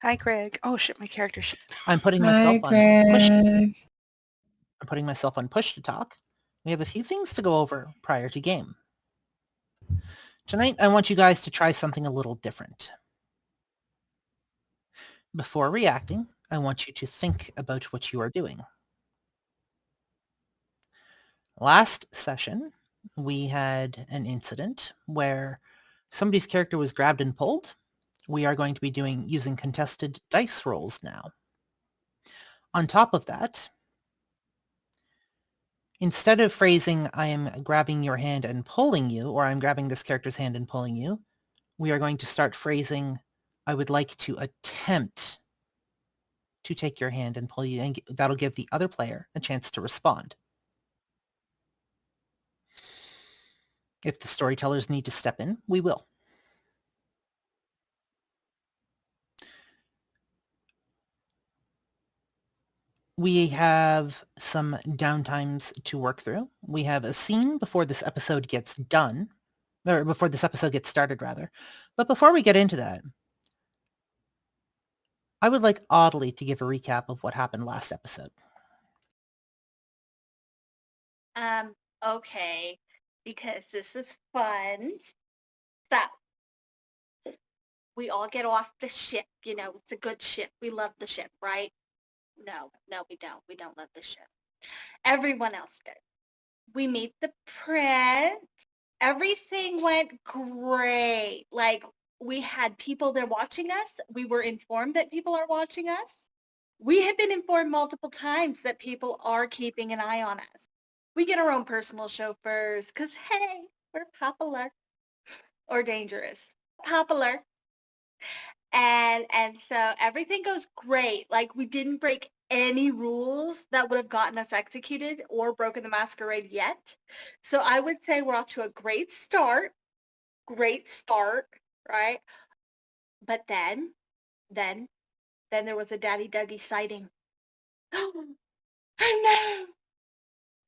Hi, Greg. Oh shit, my character shit. I'm putting Hi, myself on push. Greg. I'm putting myself on push to talk. We have a few things to go over prior to game. Tonight, I want you guys to try something a little different. Before reacting, I want you to think about what you are doing. Last session, we had an incident where somebody's character was grabbed and pulled. We are going to be using contested dice rolls now. On top of that, instead of phrasing, I am grabbing your hand and pulling you, or I'm grabbing this character's hand and pulling you, we are going to start phrasing, I would like to attempt to take your hand and pull you, and that'll give the other player a chance to respond. If the storytellers need to step in, we will. We have some downtimes to work through. We have a scene before this episode gets done, or before this episode gets started, rather. But before we get into that, I would like Audley to give a recap of what happened last episode. Okay, because this is fun. So, we all get off the ship, it's a good ship. We love the ship, right? No, we don't. We don't love the ship. Everyone else did. We meet the prince. Everything went great. Like, we had people there watching us. We were informed that people are watching us. We have been informed multiple times that people are keeping an eye on us. We get our own personal chauffeurs because, hey, we're popular or dangerous. Popular. And so everything goes great. Like, we didn't break any rules that would have gotten us executed or broken the masquerade yet. So I would say we're off to a great start, right? But then there was a Daddy Dougie sighting. Oh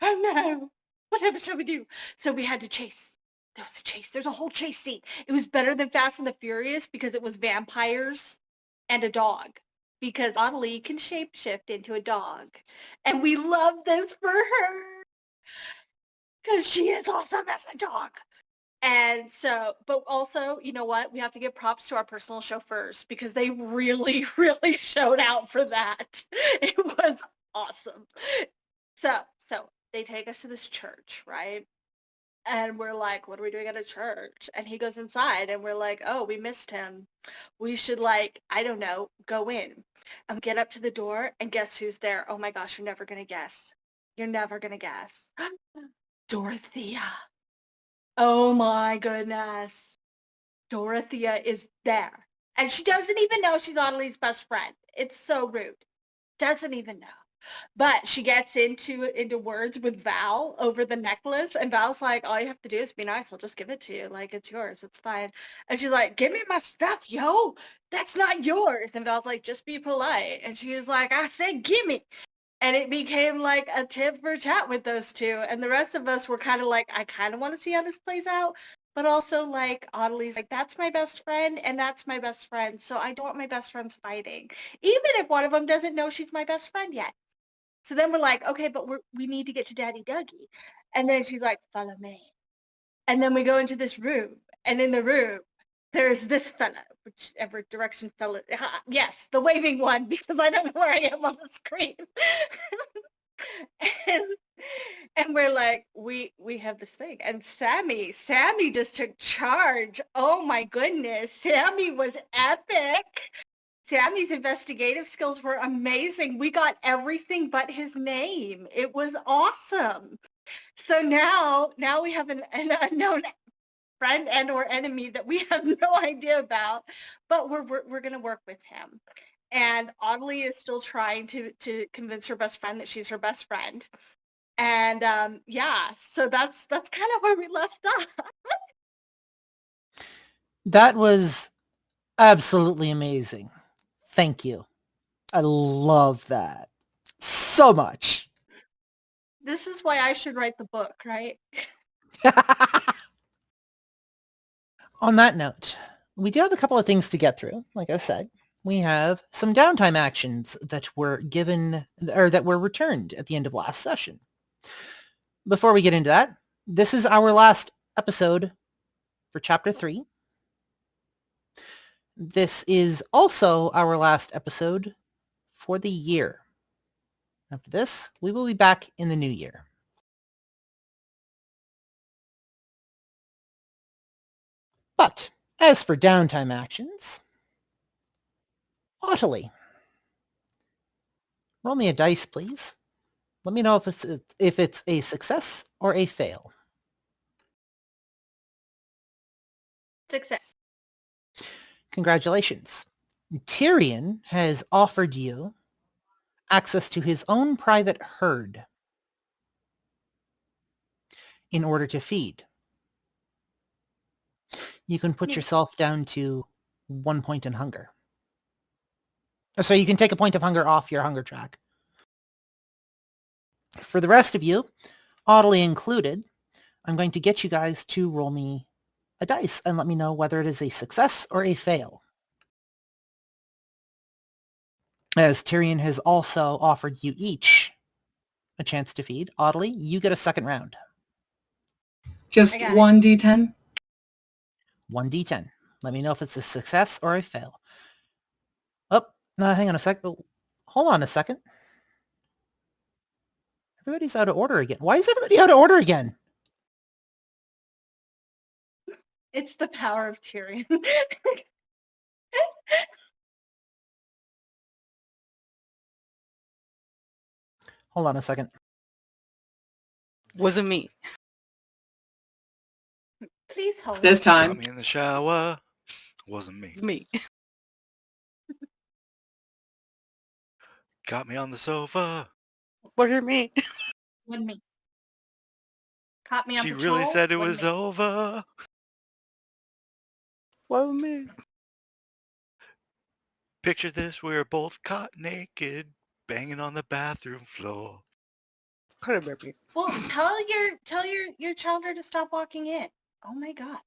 no, whatever shall we do? So we had to chase. There was a chase. There's a whole chase scene. It was better than Fast and the Furious because it was vampires and a dog. Because Adelie can shapeshift into a dog. And we love this for her. Because she is awesome as a dog. And so, but also, you know what? We have to give props to our personal chauffeurs because they really, really showed out for that. It was awesome. So they take us to this church, right? And we're like, what are we doing at a church? And he goes inside and we're like, oh, we missed him. We should, like, I don't know, go in. And we get up to the door and guess who's there? Oh my gosh, you're never going to guess. You're never going to guess. Dorothea. Oh my goodness. Dorothea is there. And she doesn't even know she's Adelie's best friend. It's so rude. Doesn't even know. But she gets into words with Val over the necklace, and Val's like, all you have to do is be nice. I'll just give it to you. Like, it's yours. It's fine. And she's like, give me my stuff, yo. That's not yours. And Val's like, just be polite. And she was like, I said, gimme. And it became like a tip for chat with those two. And the rest of us were kind of like, I kind of want to see how this plays out. But also, like, Adelie's like, that's my best friend, and that's my best friend. So I don't want my best friends fighting, even if one of them doesn't know she's my best friend yet. So then we're like, okay, but we need to get to Daddy Dougie. And then she's like, follow me. And then we go into this room. And in the room, there's this fella, whichever direction fella. Yes, the waving one, because I don't know where I am on the screen. and we're like, we have this thing. And Sammy just took charge. Oh my goodness. Sammy was epic. Sammy's investigative skills were amazing. We got everything but his name. It was awesome. So now we have an unknown friend and or enemy that we have no idea about, but we're going to work with him. And Audley is still trying to convince her best friend that she's her best friend. And yeah, so that's kind of where we left off. That was absolutely amazing. Thank you. I love that so much. This is why I should write the book, right? On that note, we do have a couple of things to get through, like I said. we have some downtime actions that were given, or that were returned at the end of last session. Before we get into that, this is our last episode for Chapter 3. This is also our last episode for the year. After this, we will be back in the new year. But as for downtime actions, Ottilie, roll me a dice, please. Let me know if it's a success or a fail. Success. Congratulations. Tyrion has offered you access to his own private herd in order to feed. You can put yourself down to 1 point in hunger. So you can take a point of hunger off your hunger track. For the rest of you, Ottilie included, I'm going to get you guys to roll me a dice and let me know whether it is a success or a fail. As Tyrion has also offered you each a chance to feed. Ottilie, you get a second round. Just I got it. 1d10? 1d10. Let me know if it's a success or a fail. Oh, no, hang on a sec. Oh, hold on a second. Everybody's out of order again. Why is everybody out of order again? It's the power of Tyrion. Hold on a second. Wasn't me. Please hold. This Got time. me in the shower. Wasn't me. It's me. Got me on the sofa. Wasn't me. Wasn't me. Caught me on She patrol. really said it Wasn't was me. over. Wasn't me. Picture this, we were both caught naked, banging on the bathroom floor. Could have been me. Well, tell your children to stop walking in. Oh my god.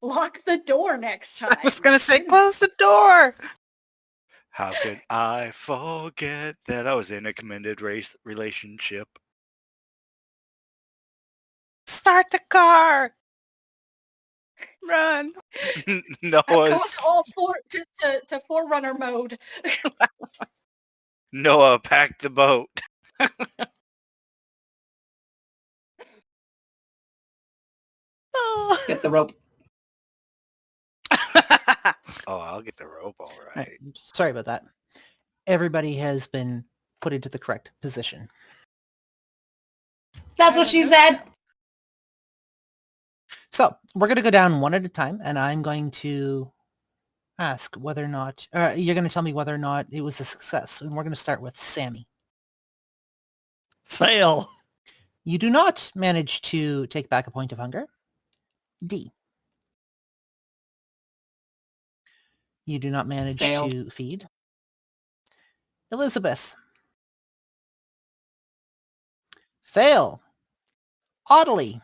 Lock the door next time. I was gonna say, close the door. How could I forget that I was in a commended race relationship? Start the car. Run. I'm Noah's going all to forerunner mode. Noah packed the boat. Oh. Get the rope. Oh, I'll get the rope all right. Right. Sorry about that. Everybody has been put into the correct position. That's what she said. So we're going to go down one at a time, and I'm going to ask whether or not, you're going to tell me whether or not it was a success. And we're going to start with Sammy. Fail. You do not manage to take back a point of hunger. D. You do not manage Fail. to feed. Elizabeth. Fail. Ottilie.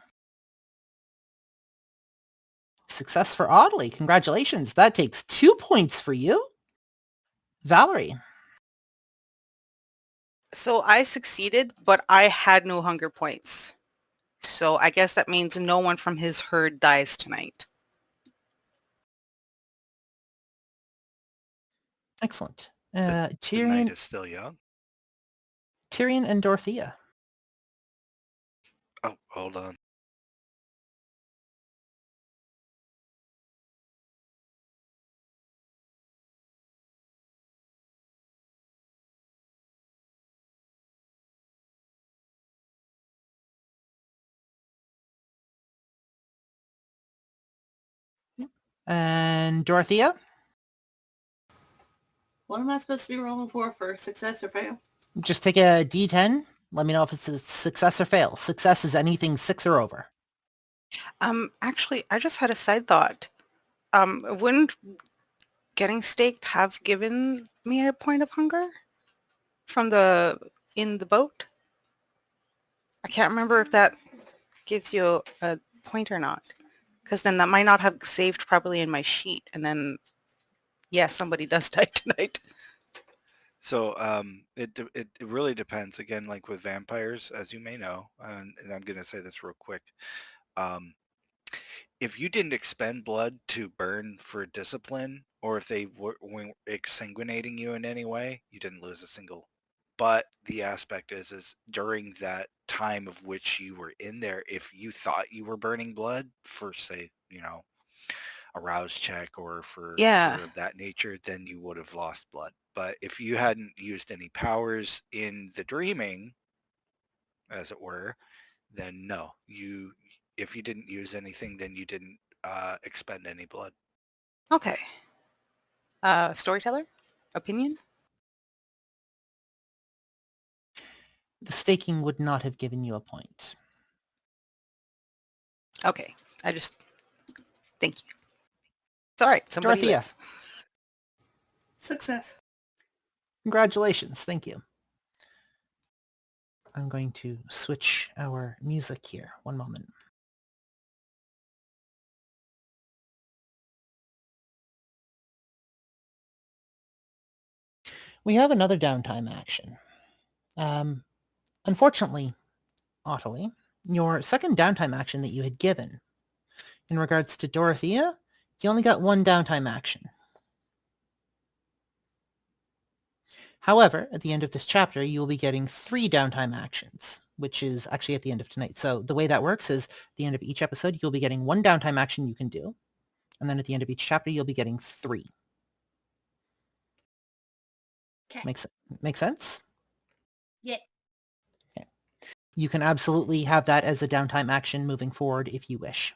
Success for Ottilie. Congratulations. That takes 2 points for you. Valerie. So I succeeded, but I had no hunger points. So I guess that means no one from his herd dies tonight. Excellent. The night Tyrion, is still young. Tyrion and Dorothea. Oh, hold on. And Dorothea. What am I supposed to be rolling for success or fail? Just take a D10. Let me know if it's a success or fail. Success is anything 6 or over. Actually, I just had a side thought. Wouldn't getting staked have given me a point of hunger from in the boat? I can't remember if that gives you a point or not. Because then that might not have saved properly in my sheet. And then, yeah, somebody does die tonight. So it really depends. Again, like with vampires, as you may know, and I'm going to say this real quick. If you didn't expend blood to burn for discipline, or if they were exsanguinating you in any way, you didn't lose a single. But the aspect is during that time of which you were in there, if you thought you were burning blood for, say, a rouse check or for that nature, then you would have lost blood. But if you hadn't used any powers in the dreaming, as it were, then no. If you didn't use anything, then you didn't expend any blood. Okay. Storyteller? Opinion? The staking would not have given you a point. Okay. Thank you. It's all right. Somebody Dorothea. lives. Success. Congratulations. Thank you. I'm going to switch our music here. One moment. We have another downtime action. Unfortunately, Ottilie, your second downtime action that you had given, in regards to Dorothea, you only got one downtime action. However, at the end of this chapter, you will be getting 3 downtime actions, which is actually at the end of tonight. So the way that works is at the end of each episode, you'll be getting 1 downtime action you can do. And then at the end of each chapter, you'll be getting 3. Okay. Make sense? Yeah. Okay. You can absolutely have that as a downtime action moving forward if you wish.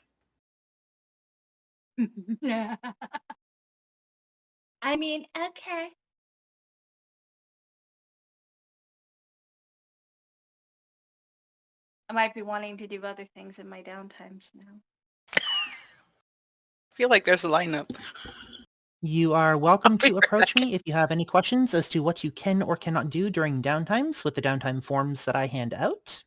I mean, okay. I might be wanting to do other things in my downtimes now. I feel like there's a lineup. You are welcome to approach me if you have any questions as to what you can or cannot do during downtimes with the downtime forms that I hand out.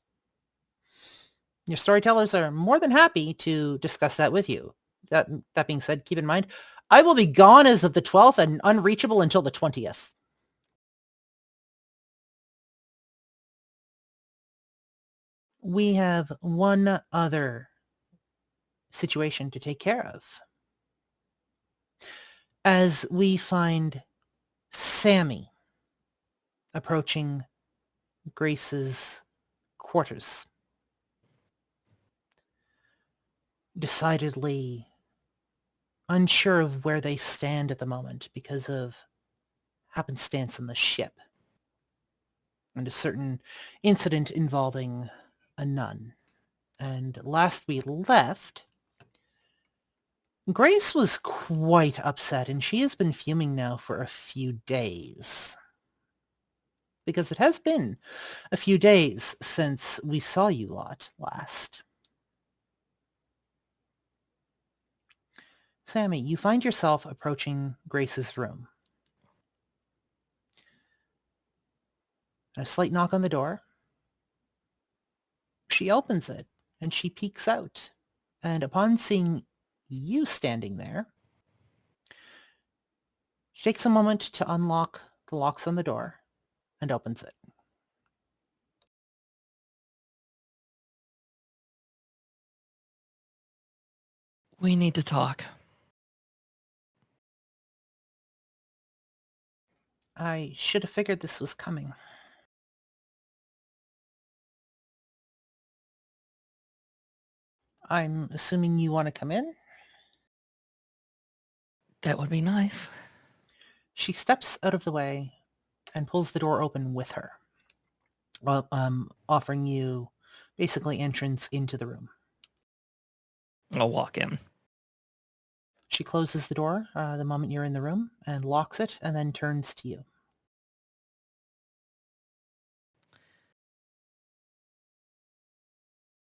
Your storytellers are more than happy to discuss that with you. That being said, keep in mind, I will be gone as of the 12th and unreachable until the 20th. We have one other situation to take care of. As we find Sammy approaching Grace's quarters, decidedly unsure of where they stand at the moment because of happenstance on the ship and a certain incident involving a nun. And last we left, Grace was quite upset, and she has been fuming now for a few days. Because it has been a few days since we saw you lot last. Sammy, you find yourself approaching Grace's room. A slight knock on the door. She opens it, and she peeks out. And upon seeing you standing there, she takes a moment to unlock the locks on the door and opens it. We need to talk. I should have figured this was coming. I'm assuming you want to come in? That would be nice. She steps out of the way and pulls the door open with her, offering you basically entrance into the room. I'll walk in. She closes the door the moment you're in the room and locks it and then turns to you.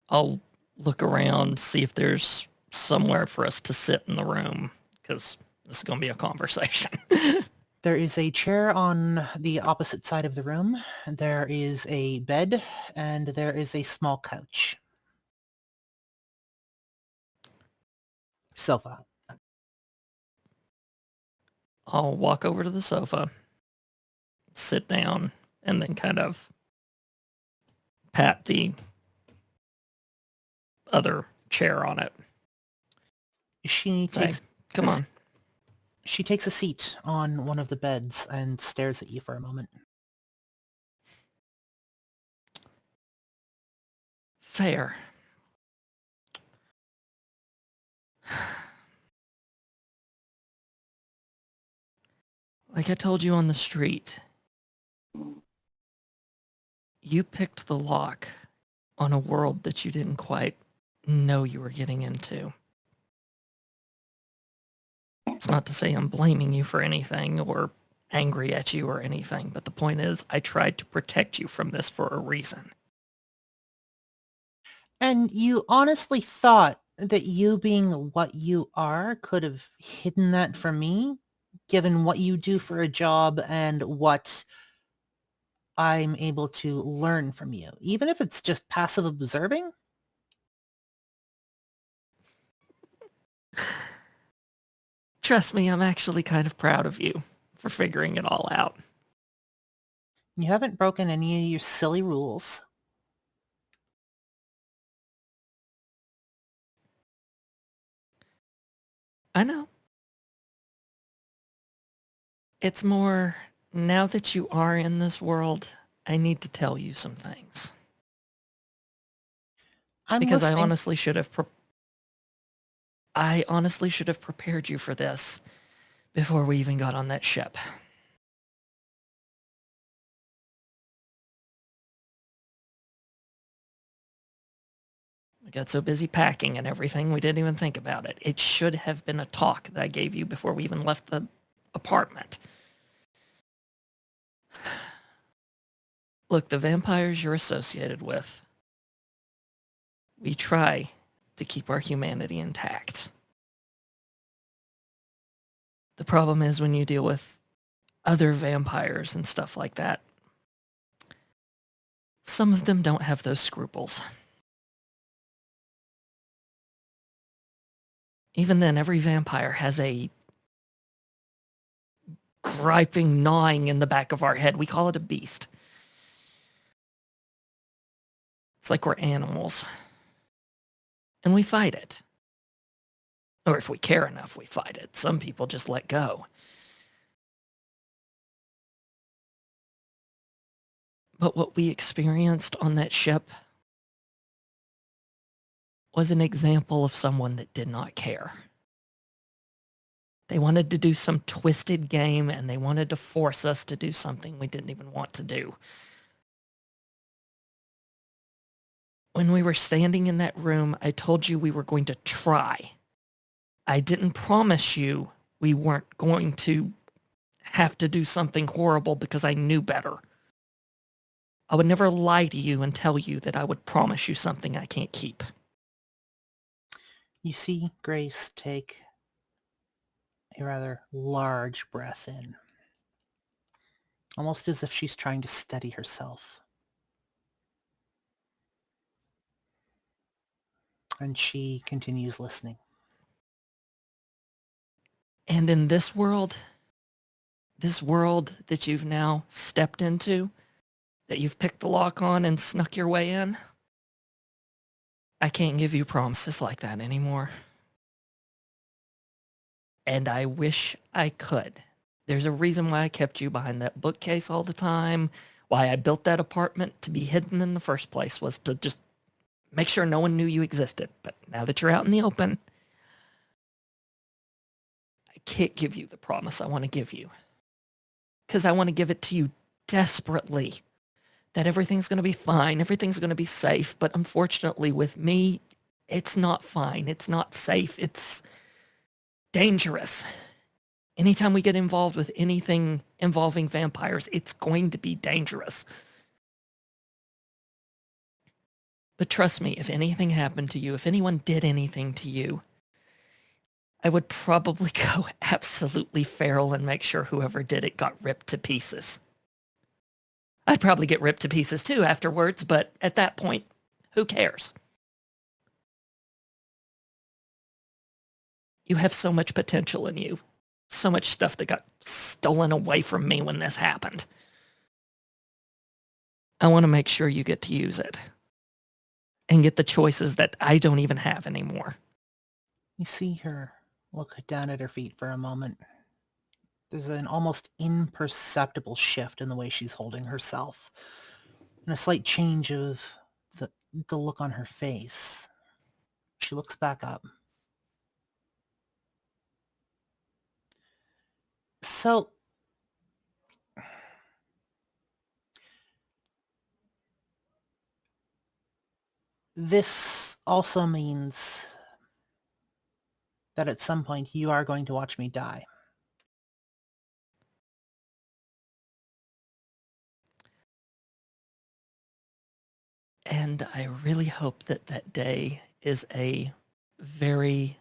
I'll look around, see if there's somewhere for us to sit in the room, because this is going to be a conversation. There is a chair on the opposite side of the room. There is a bed, and there is a small couch. sofa. I'll walk over to the sofa, sit down, and then kind of pat the other chair on it. She Say, takes come on. She takes a seat on one of the beds and stares at you for a moment. Fair. Like I told you on the street, you picked the lock on a world that you didn't quite know you were getting into. It's not to say I'm blaming you for anything or angry at you or anything, but the point is I tried to protect you from this for a reason. And you honestly thought that you being what you are could have hidden that from me, given what you do for a job and what I'm able to learn from you, even if it's just passive observing? Trust me, I'm actually kind of proud of you for figuring it all out. You haven't broken any of your silly rules. I know. It's more, now that you are in this world, I need to tell you some things. I'm Because listening. I honestly should have prepared you for this before we even got on that ship. We got so busy packing and everything, we didn't even think about it. It should have been a talk that I gave you before we even left the apartment. Look, the vampires you're associated with, we try to keep our humanity intact. The problem is when you deal with other vampires and stuff like that, some of them don't have those scruples. Even then, every vampire has a griping, gnawing in the back of our head. We call it a beast. It's like we're animals. And we fight it. Or if we care enough, we fight it. Some people just let go. But what we experienced on that ship was an example of someone that did not care. They wanted to do some twisted game, and they wanted to force us to do something we didn't even want to do. When we were standing in that room, I told you we were going to try. I didn't promise you we weren't going to have to do something horrible because I knew better. I would never lie to you and tell you that I would promise you something I can't keep. You see Grace take a rather large breath in, almost as if she's trying to steady herself. And she continues listening. And in this world that you've now stepped into, that you've picked the lock on and snuck your way in, I can't give you promises like that anymore. And I wish I could. There's a reason why I kept you behind that bookcase all the time, why I built that apartment to be hidden in the first place, was to just make sure no one knew you existed. But now that you're out in the open, I can't give you the promise I want to give you. Because I want to give it to you desperately. That everything's going to be fine, everything's going to be safe. But unfortunately with me, it's not fine, it's not safe, it's dangerous. Anytime we get involved with anything involving vampires, it's going to be dangerous. But trust me, if anything happened to you, if anyone did anything to you, I would probably go absolutely feral and make sure whoever did it got ripped to pieces. I'd probably get ripped to pieces too afterwards, but at that point, who cares? You have so much potential in you. So much stuff that got stolen away from me when this happened. I want to make sure you get to use it. And get the choices that I don't even have anymore. You see her look down at her feet for a moment. There's an almost imperceptible shift in the way she's holding herself. And a slight change of the look on her face. She looks back up. So, this also means that at some point you are going to watch me die. And I really hope that that day is a very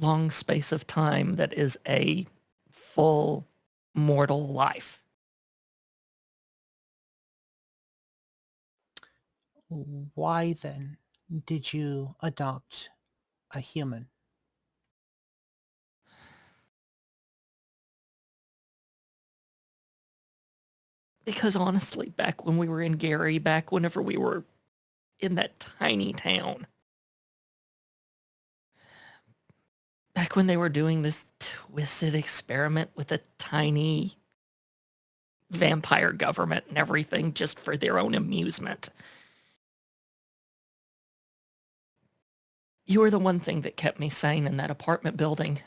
long space of time that is a full mortal life. Why then did you adopt a human? Because honestly, back when we were in Gary, back whenever we were in that tiny town, back when they were doing this twisted experiment with a tiny vampire government and everything just for their own amusement, you were the one thing that kept me sane in that apartment building.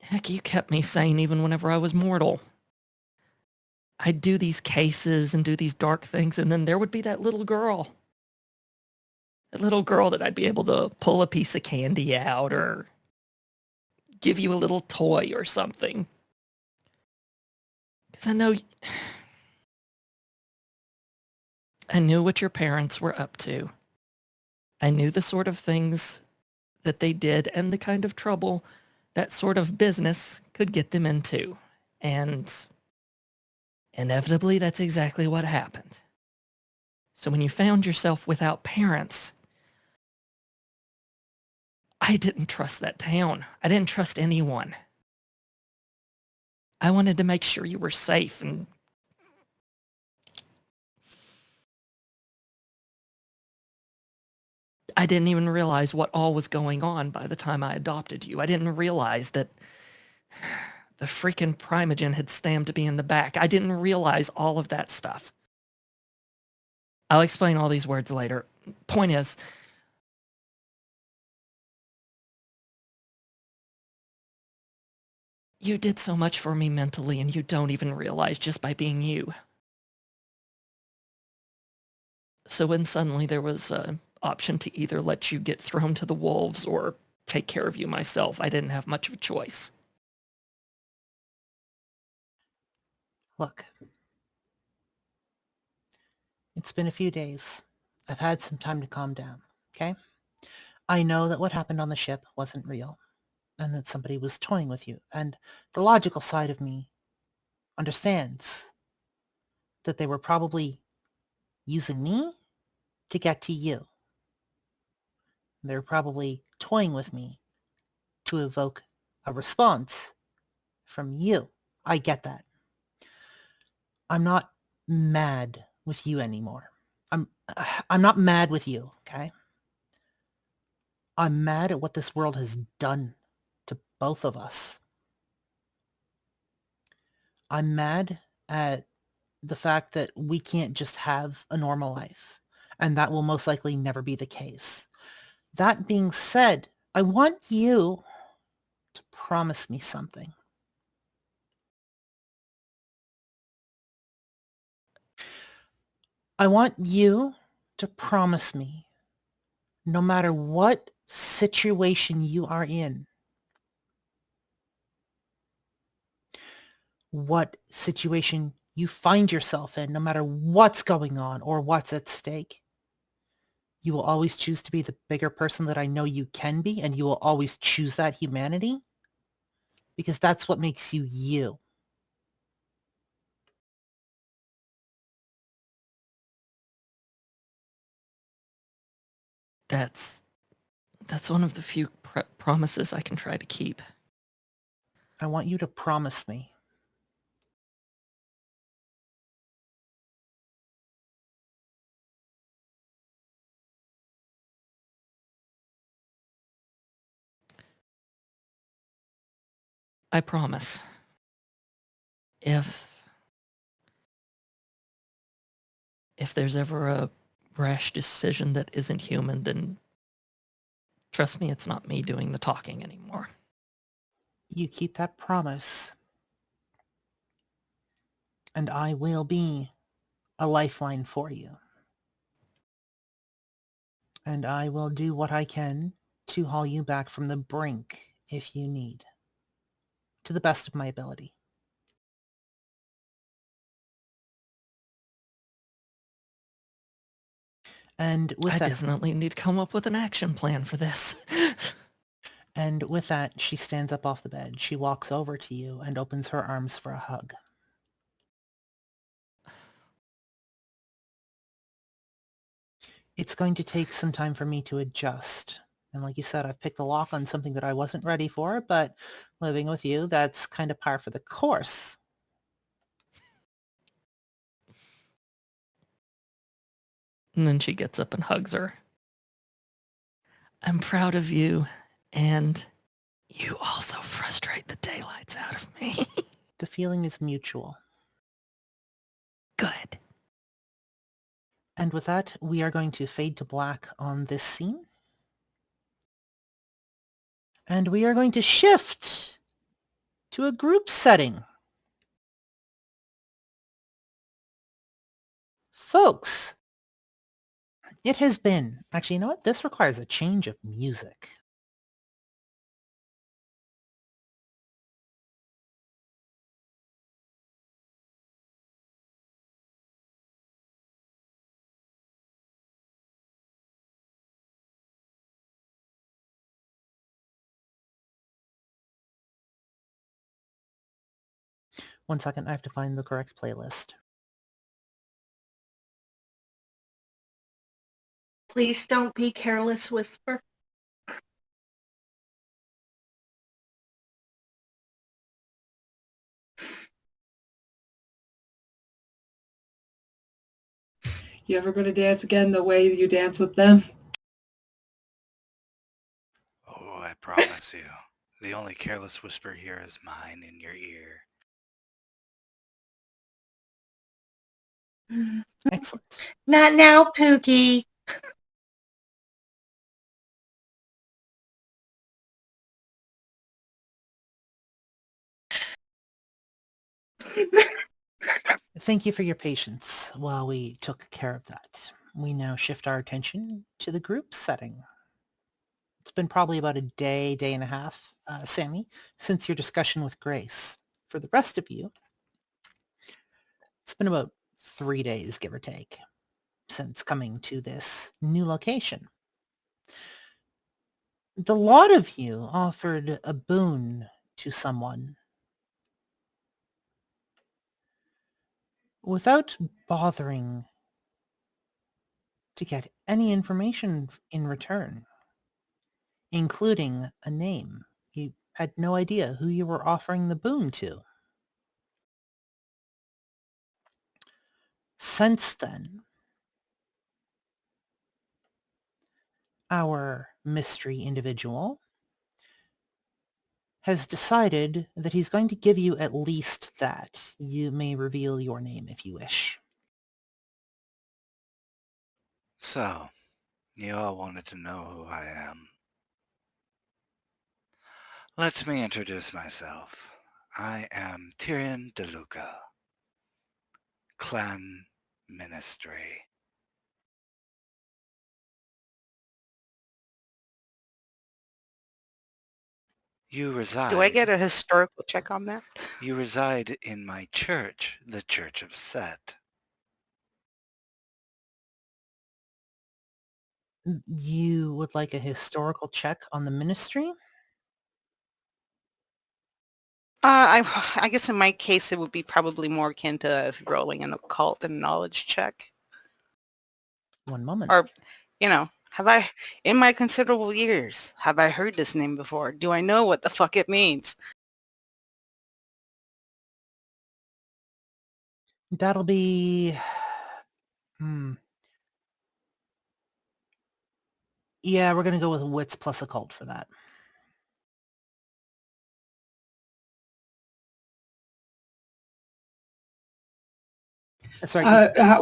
Heck, you kept me sane even whenever I was mortal. I'd do these cases and do these dark things, and then there would be that little girl. That little girl that I'd be able to pull a piece of candy out or give you a little toy or something. Because I knew what your parents were up to. I knew the sort of things that they did and the kind of trouble that sort of business could get them into. And inevitably, that's exactly what happened. So when you found yourself without parents, I didn't trust that town. I didn't trust anyone. I wanted to make sure you were safe, and I didn't even realize what all was going on by the time I adopted you. I didn't realize that the freaking Primogen had stabbed me in the back. I didn't realize all of that stuff. I'll explain all these words later. Point is, you did so much for me mentally, and you don't even realize just by being you. So when suddenly there was an option to either let you get thrown to the wolves or take care of you myself, I didn't have much of a choice. Look, it's been a few days. I've had some time to calm down, okay? I know that what happened on the ship wasn't real, and that somebody was toying with you, and the logical side of me understands that they were probably using me to get to you. They're probably toying with me to evoke a response from you. I get that. I'm not mad with you anymore. I'm not mad with you, okay? I'm mad at what this world has done to both of us. I'm mad at the fact that we can't just have a normal life, and that will most likely never be the case. That being said, I want you to promise me something. I want you to promise me, no matter what situation you are in, what situation you find yourself in, no matter what's going on or what's at stake, you will always choose to be the bigger person that I know you can be, and you will always choose that humanity, because that's what makes you you. That's one of the few promises I can try to keep. I want you to promise me. I promise. If there's ever a rash decision that isn't human, then trust me, it's not me doing the talking anymore. You keep that promise. And I will be a lifeline for you. And I will do what I can to haul you back from the brink if you need. To the best of my ability. And with I that, definitely need to come up with an action plan for this. and with that, she stands up off the bed. She walks over to you and opens her arms for a hug. It's going to take some time for me to adjust. And like you said, I've picked the lock on something that I wasn't ready for, but living with you, that's kind of par for the course. And then she gets up and hugs her. I'm proud of you, and you also frustrate the daylights out of me. The feeling is mutual. Good. And with that, we are going to fade to black on this scene. And we are going to shift to a group setting. Folks, it has been... Actually, you know what? This requires a change of music. One second, I have to find the correct playlist. Please don't be Careless Whisper. You ever going to dance again the way you dance with them? Oh, I promise you. The only careless whisper here is mine in your ear. Excellent. Not now, Pookie. Thank you for your patience while we took care of that. We now shift our attention to the group setting. It's been probably about a day and a half, Sammy, since your discussion with Grace. For the rest of you, it's been about 3 days, give or take, since coming to this new location. The lot of you offered a boon to someone without bothering to get any information in return, including a name. You had no idea who you were offering the boon to. Since then, our mystery individual has decided that he's going to give you at least that. You may reveal your name if you wish. So, you all wanted to know who I am. Let me introduce myself. I am Tyrion DeLuca, Clan Ministry. You reside... Do I get a historical check on that? You reside in my church, the Church of Set. You would like a historical check on the ministry? I guess in my case, it would be probably more akin to rolling an occult and knowledge check. One moment. Or, you know, In my considerable years, have I heard this name before? Do I know what the fuck it means? That'll be... Yeah, we're going to go with wits plus occult for that. Sorry,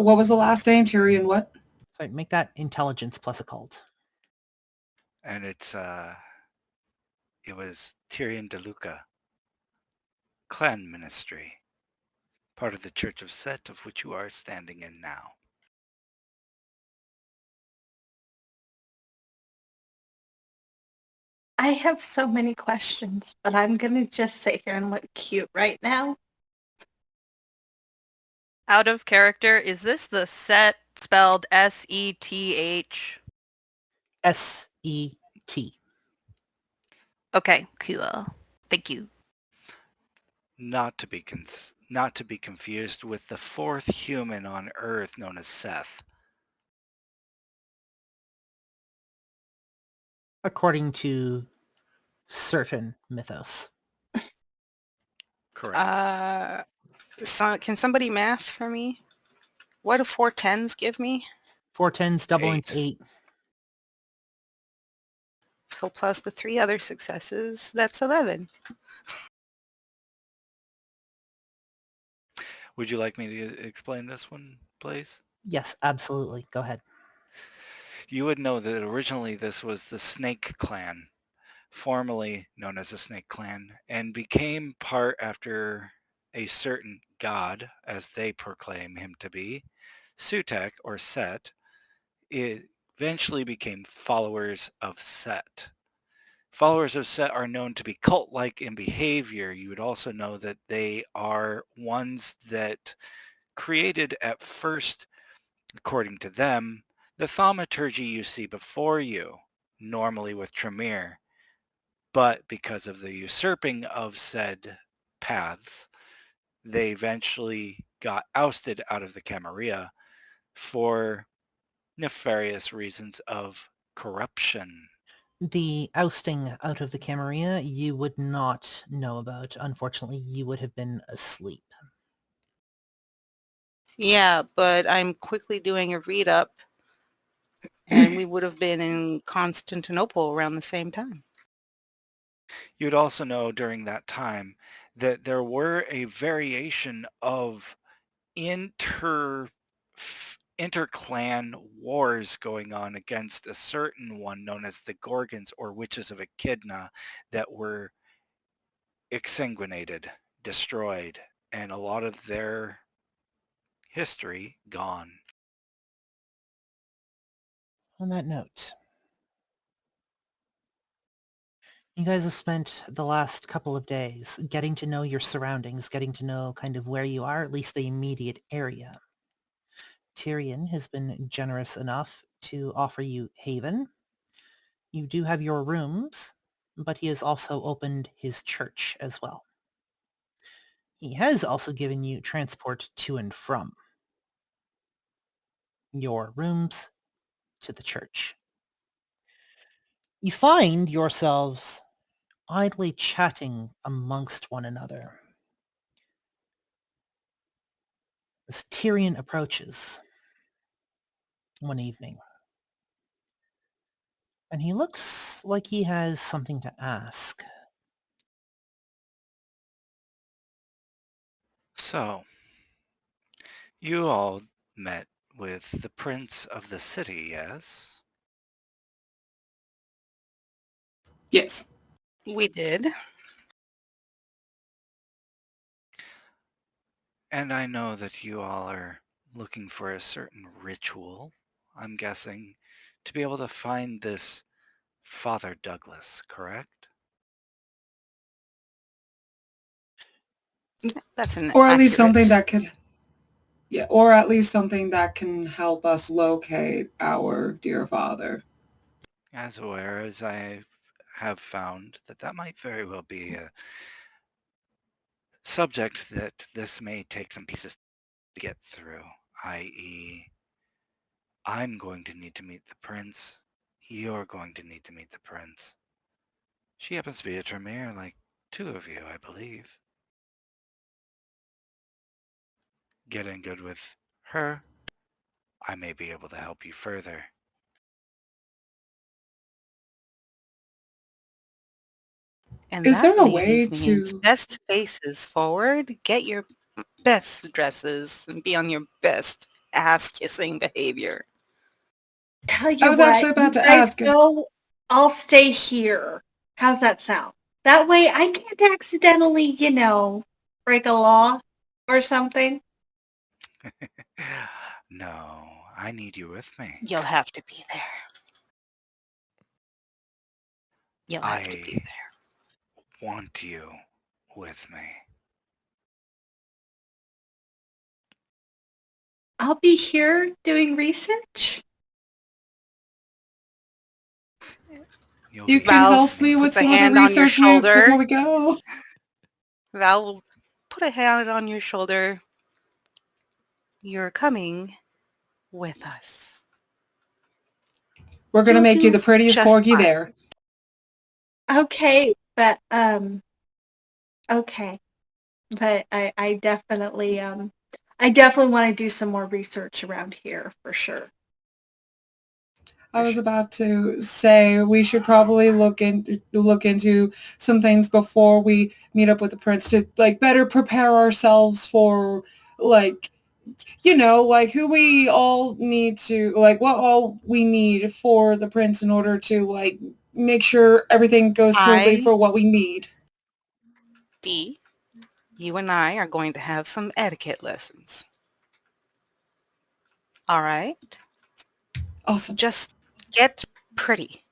What was the last name? Tyrion what? sorry, make that intelligence plus occult. And it was Tyrion de Luca, clan ministry, part of the Church of Set, of which you are standing in now. I have so many questions, but I'm gonna just sit here and look cute right now. Out of character, is this the set spelled S-E-T-H? S-E-T. Okay, cool. Thank you. Not to be confused with the fourth human on Earth known as Seth. According to certain mythos. Correct. Can somebody math for me? What do 4 10s give me? 4 10s double 8. into 8. So plus the 3 other successes, that's 11. Would you like me to explain this one, please? Yes, absolutely. Go ahead. You would know that originally this was the Snake Clan, formerly known as the Snake Clan, and became part after a certain god, as they proclaim him to be, Sutek or Set. It eventually became followers of Set. Followers of Set are known to be cult-like in behavior. You would also know that they are ones that created at first, according to them, the thaumaturgy you see before you, normally with Tremere. But because of the usurping of said paths, they eventually got ousted out of the Camarilla for nefarious reasons of corruption. The ousting out of the Camarilla you would not know about. Unfortunately, you would have been asleep. Yeah, but I'm quickly doing a read up and we would have been in Constantinople around the same time. You'd also know during that time that there were a variation of inter-clan wars going on against a certain one known as the Gorgons or Witches of Echidna that were exsanguinated, destroyed, and a lot of their history gone. On that note, you guys have spent the last couple of days getting to know your surroundings, getting to know kind of where you are, at least the immediate area. Tyrion has been generous enough to offer you haven. You do have your rooms, but he has also opened his church as well. He has also given you transport to and from your rooms to the church. You find yourselves idly chatting amongst one another as Tyrion approaches one evening. And he looks like he has something to ask. So, you all met with the Prince of the City, yes? Yes. We did. And I know that you all are looking for a certain ritual, I'm guessing, to be able to find this Father Douglas, correct? That's an Or at least something accurate. that could, yeah, or at least something that can help us locate our dear father. As aware as I have found that that might very well be a subject that this may take some pieces to get through, i.e. I'm going to need to meet the prince you're going to need to meet the prince. She happens to be a Tremere like two of you, I believe. Get in good with her. I may be able to help you further. And Is that, there a way ladies, means to... best faces forward, get your best dresses, and be on your best ass-kissing behavior. Tell I you was what, actually you about to guys ask. go. I'll stay here. How's that sound? That way I can't accidentally, break a law or something. No, I need you with me. You'll have to be there. You'll have to be I there. want you with me. I'll be here doing research. You'll You be can Val's help me puts with a some of the hand on your research shoulder. before we go. Val will put a hand on your shoulder. You're coming with us. We're going to You'll make you do the prettiest just corgi fine. there. Okay, but okay. But I definitely want to do some more research around here for sure. I was about to say we should probably look into some things before we meet up with the prince to like better prepare ourselves for like like who we all need to like what all we need for the prince in order to like make sure everything goes smoothly for what we need. Dee, you and I are going to have some etiquette lessons. All right? Awesome. Just get pretty.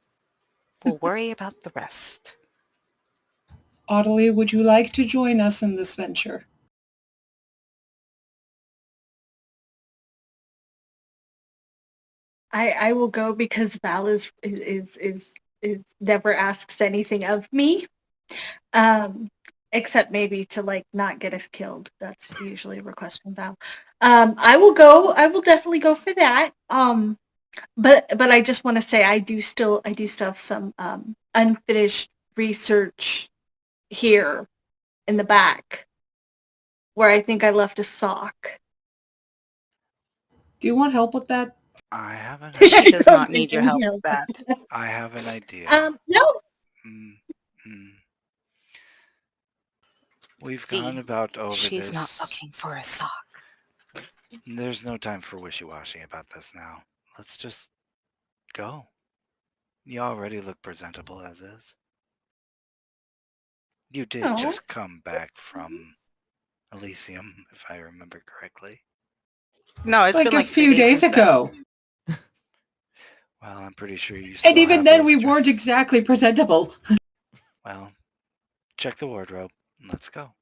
We'll worry about the rest. Audley, would you like to join us in this venture? I will go because Val is never asks anything of me, except maybe to like not get us killed. That's usually a request from Val. I will go. I will definitely go for that. But I just want to say I do still have some unfinished research here in the back where I think I left a sock. Do you want help with that? I have an She idea. does not need your help with that. I have an idea. No. We've Dee, gone about over she's this. not looking for a sock. There's no time for wishy-washy about this now. Let's just go. You already look presentable as is. You did No. just come back from Elysium, if I remember correctly. No, it's been a like few 3 days days since ago. Well, I'm pretty sure you still And even have then those we weren't dresses. exactly presentable. Well, check the wardrobe. Let's go.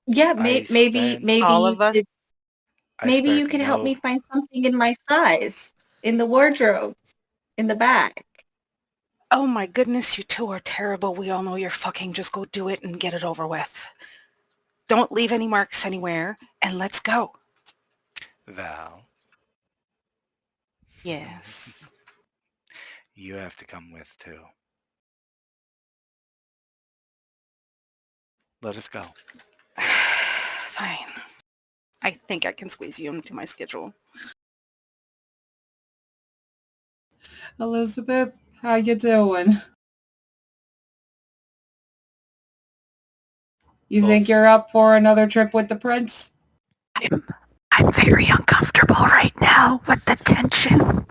Yeah, I maybe spent- All of us. maybe you spared could help no- me find something in my size in the wardrobe in the back. Oh my goodness, you two are terrible. We all know you're fucking. Just go do it and get it over with. Don't leave any marks anywhere, and let's go. Val, Yes. you have to come with too. Let us go. Fine. I think I can squeeze you into my schedule. Elizabeth, how you doing? You think you're up for another trip with the prince? I'm very uncomfortable right now with the tension.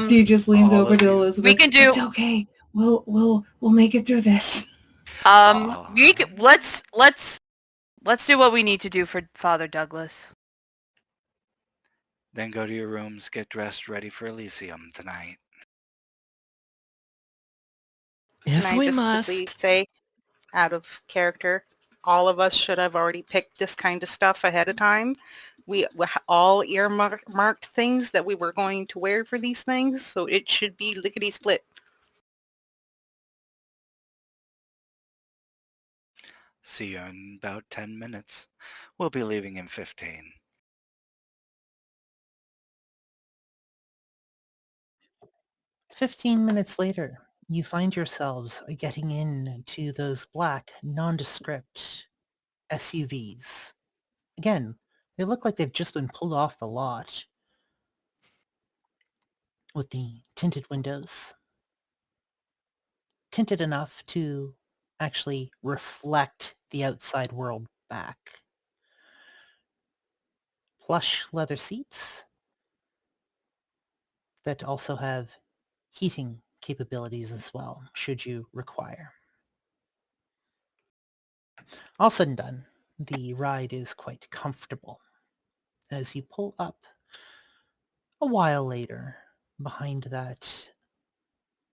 Dee just leans all over of to you. Elizabeth. We can do- It's okay. We'll make it through this. Let's do what we need to do for Father Douglas. Then go to your rooms, get dressed, ready for Elysium tonight. If Can I we just quickly must. say, out of character, all of us should have already picked this kind of stuff ahead of time. We all earmarked things that we were going to wear for these things, so it should be lickety-split. See you in about 10 minutes. We'll be leaving in 15. 15 minutes later, you find yourselves getting into those black, nondescript SUVs. Again, they look like they've just been pulled off the lot with the tinted windows. Tinted enough to actually reflect the outside world back. Plush leather seats that also have heating capabilities as well, should you require. All said and done, the ride is quite comfortable as you pull up a while later behind that,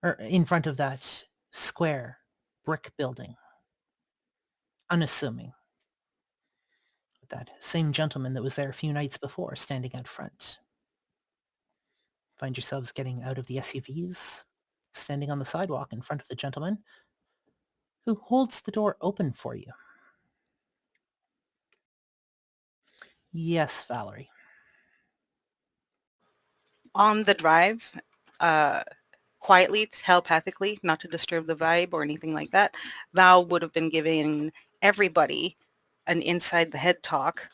or in front of that square brick building, unassuming. With that same gentleman that was there a few nights before standing out front. Find yourselves getting out of the SUVs, standing on the sidewalk in front of the gentleman who holds the door open for you. Yes, Valerie. On the drive, quietly, telepathically, not to disturb the vibe or anything like that, Val would have been giving everybody an inside the head talk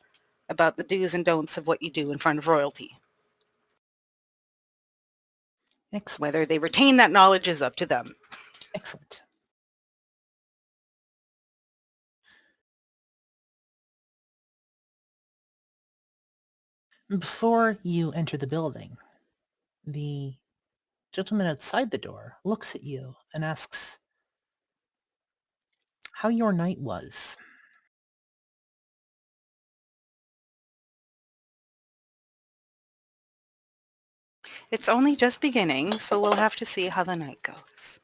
about the do's and don'ts of what you do in front of royalty. Excellent. Whether they retain that knowledge is up to them. Excellent. Before you enter the building, the gentleman outside the door looks at you and asks how your night was. It's only just beginning, so we'll have to see how the night goes.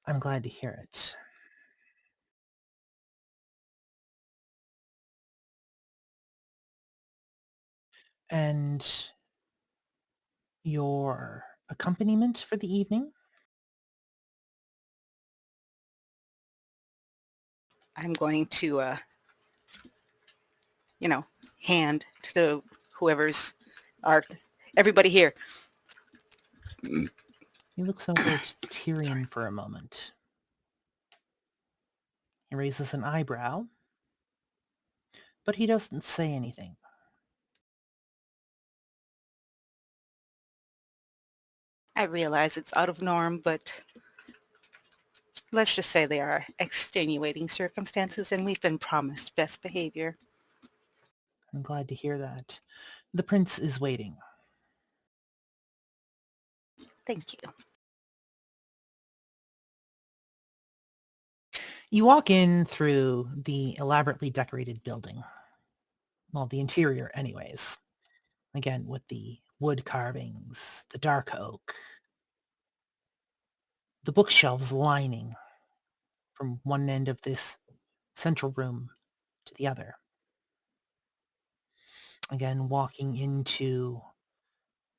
I'm glad to hear it. And your accompaniment for the evening? I'm going to, hand to whoever's everybody here. He looks over at Tyrion for a moment. He raises an eyebrow, but he doesn't say anything. I realize it's out of norm, but let's just say they are extenuating circumstances and we've been promised best behavior. I'm glad to hear that. The prince is waiting. Thank you. You walk in through the elaborately decorated building. Well, the interior anyways. Again, with the wood carvings, the dark oak, the bookshelves lining from one end of this central room to the other. Again, walking into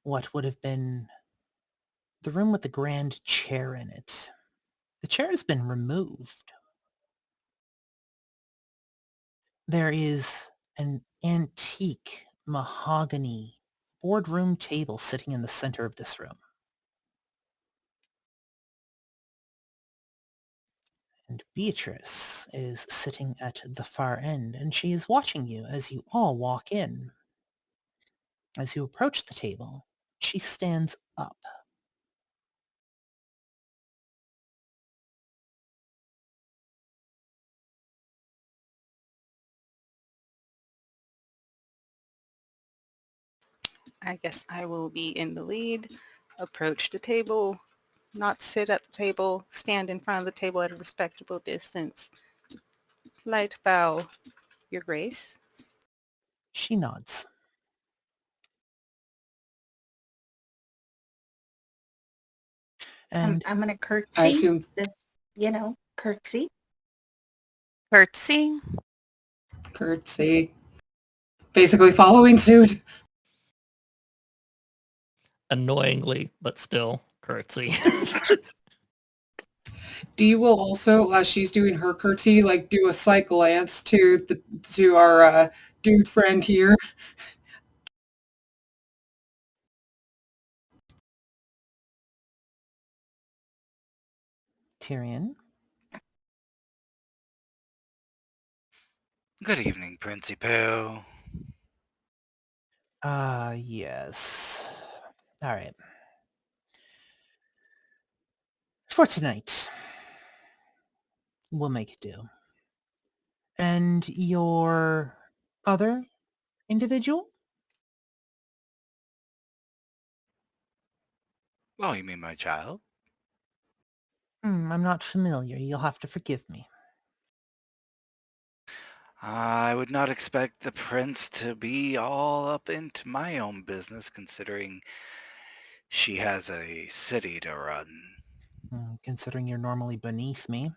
what would have been the room with the grand chair in it. The chair has been removed. There is an antique mahogany boardroom table sitting in the center of this room. And Beatrice is sitting at the far end, and she is watching you as you all walk in. As you approach the table, she stands up. I guess I will be in the lead. Approach the table, not sit at the table, stand in front of the table at a respectable distance. Light bow, Your Grace. She nods. And I'm going to curtsy. I assume this, curtsy. Curtsy. curtsy. Basically following suit. Annoyingly, but still, curtsy. Dee will also, as she's doing her curtsy, do a slight glance to our dude friend here. Tyrion. Good evening, Princey Pooh. Yes. All right. For tonight, we'll make do. And your other individual? Oh, you mean my child? I'm not familiar. You'll have to forgive me. I would not expect the prince to be all up into my own business, considering she has a city to run. Considering you're normally beneath me.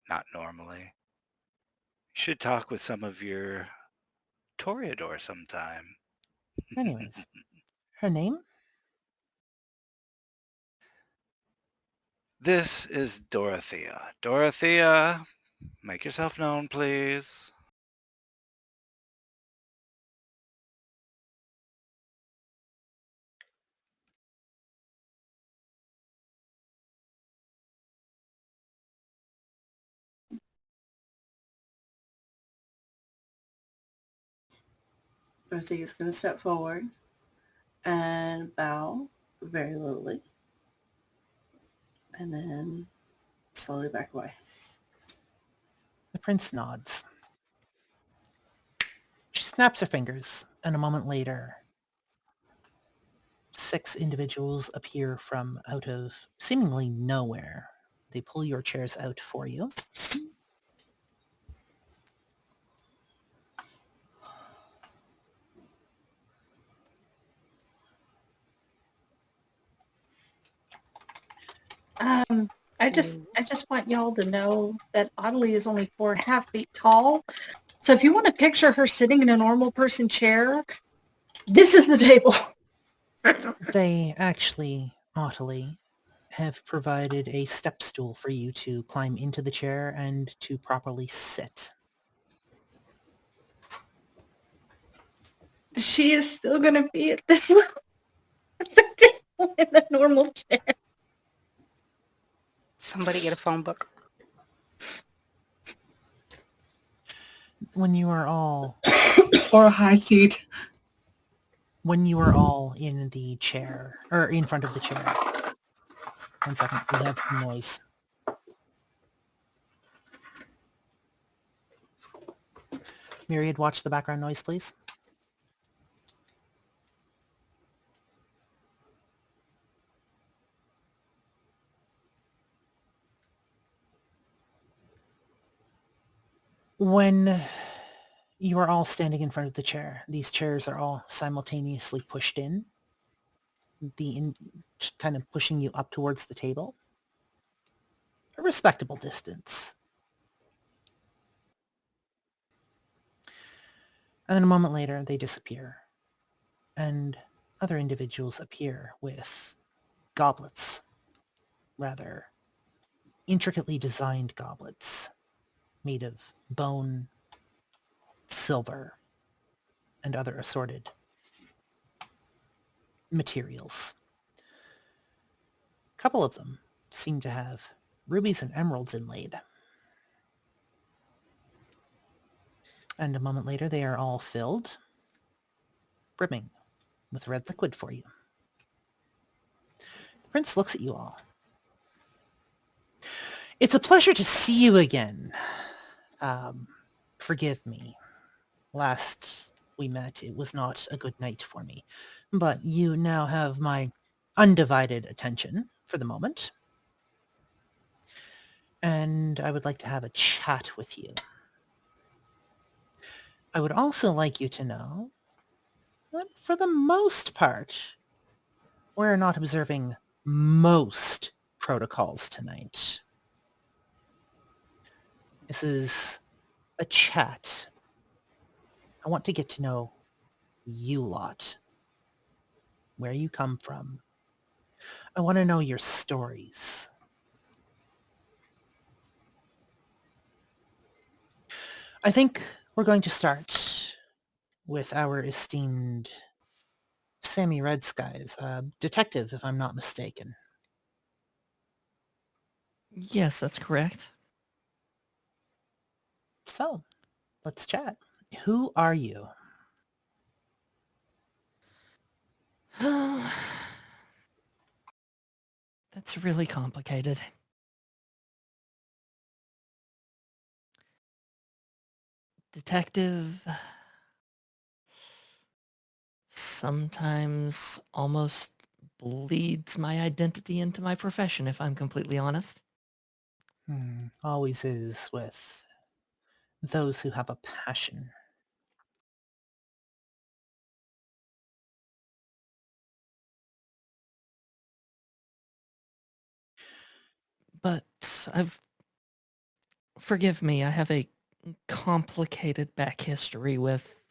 Not normally. You should talk with some of your Toreador sometime. Anyways, her name? This is Dorothea. Dorothea, make yourself known, please. Dorothy is going to step forward and bow very lowly. And then slowly back away. The prince nods. She snaps her fingers, and a moment later, 6 individuals appear from out of seemingly nowhere. They pull your chairs out for you. I just want y'all to know that Adelie is only 4.5 feet tall. So if you want to picture her sitting in a normal person chair, this is the table. They actually, Ottilie, have provided a step stool for you to climb into the chair and to properly sit. She is still going to be at this level in the normal chair. Somebody get a phone book. When you are all Or a high seat. in the chair, or in front of the chair. 1 second, we have some noise. Myriad, watch the background noise, please. When you are all standing in front of the chair, these chairs are all simultaneously pushed in, kind of pushing you up towards the table. A respectable distance. And then a moment later, they disappear. And other individuals appear with goblets. Rather intricately designed goblets made of bone, silver, and other assorted materials. A couple of them seem to have rubies and emeralds inlaid. And a moment later, they are all filled, brimming with red liquid for you. The prince looks at you all. It's a pleasure to see you again. Forgive me. Last we met, it was not a good night for me. But you now have my undivided attention for the moment. And I would like to have a chat with you. I would also like you to know that for the most part, we're not observing most protocols tonight. This is a chat. I want to get to know you lot. Where you come from. I want to know your stories. I think we're going to start with our esteemed Sammy Red Skies, detective, if I'm not mistaken. Yes, that's correct. So, let's chat. Who are you? That's really complicated. Detective, sometimes almost bleeds my identity into my profession, if I'm completely honest. Always is with those who have a passion. But forgive me, I have a complicated back history with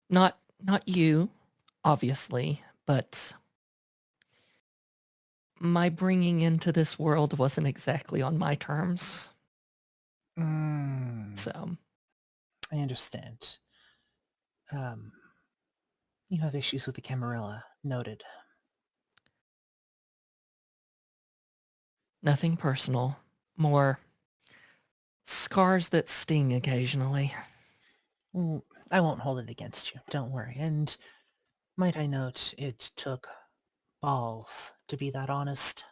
not you, obviously, but my bringing into this world wasn't exactly on my terms. So, I understand. You have issues with the Camarilla. Noted. nothing personal, more scars that sting occasionally. I won't hold it against you. Don't worry. And might I note, it took balls to be that honest.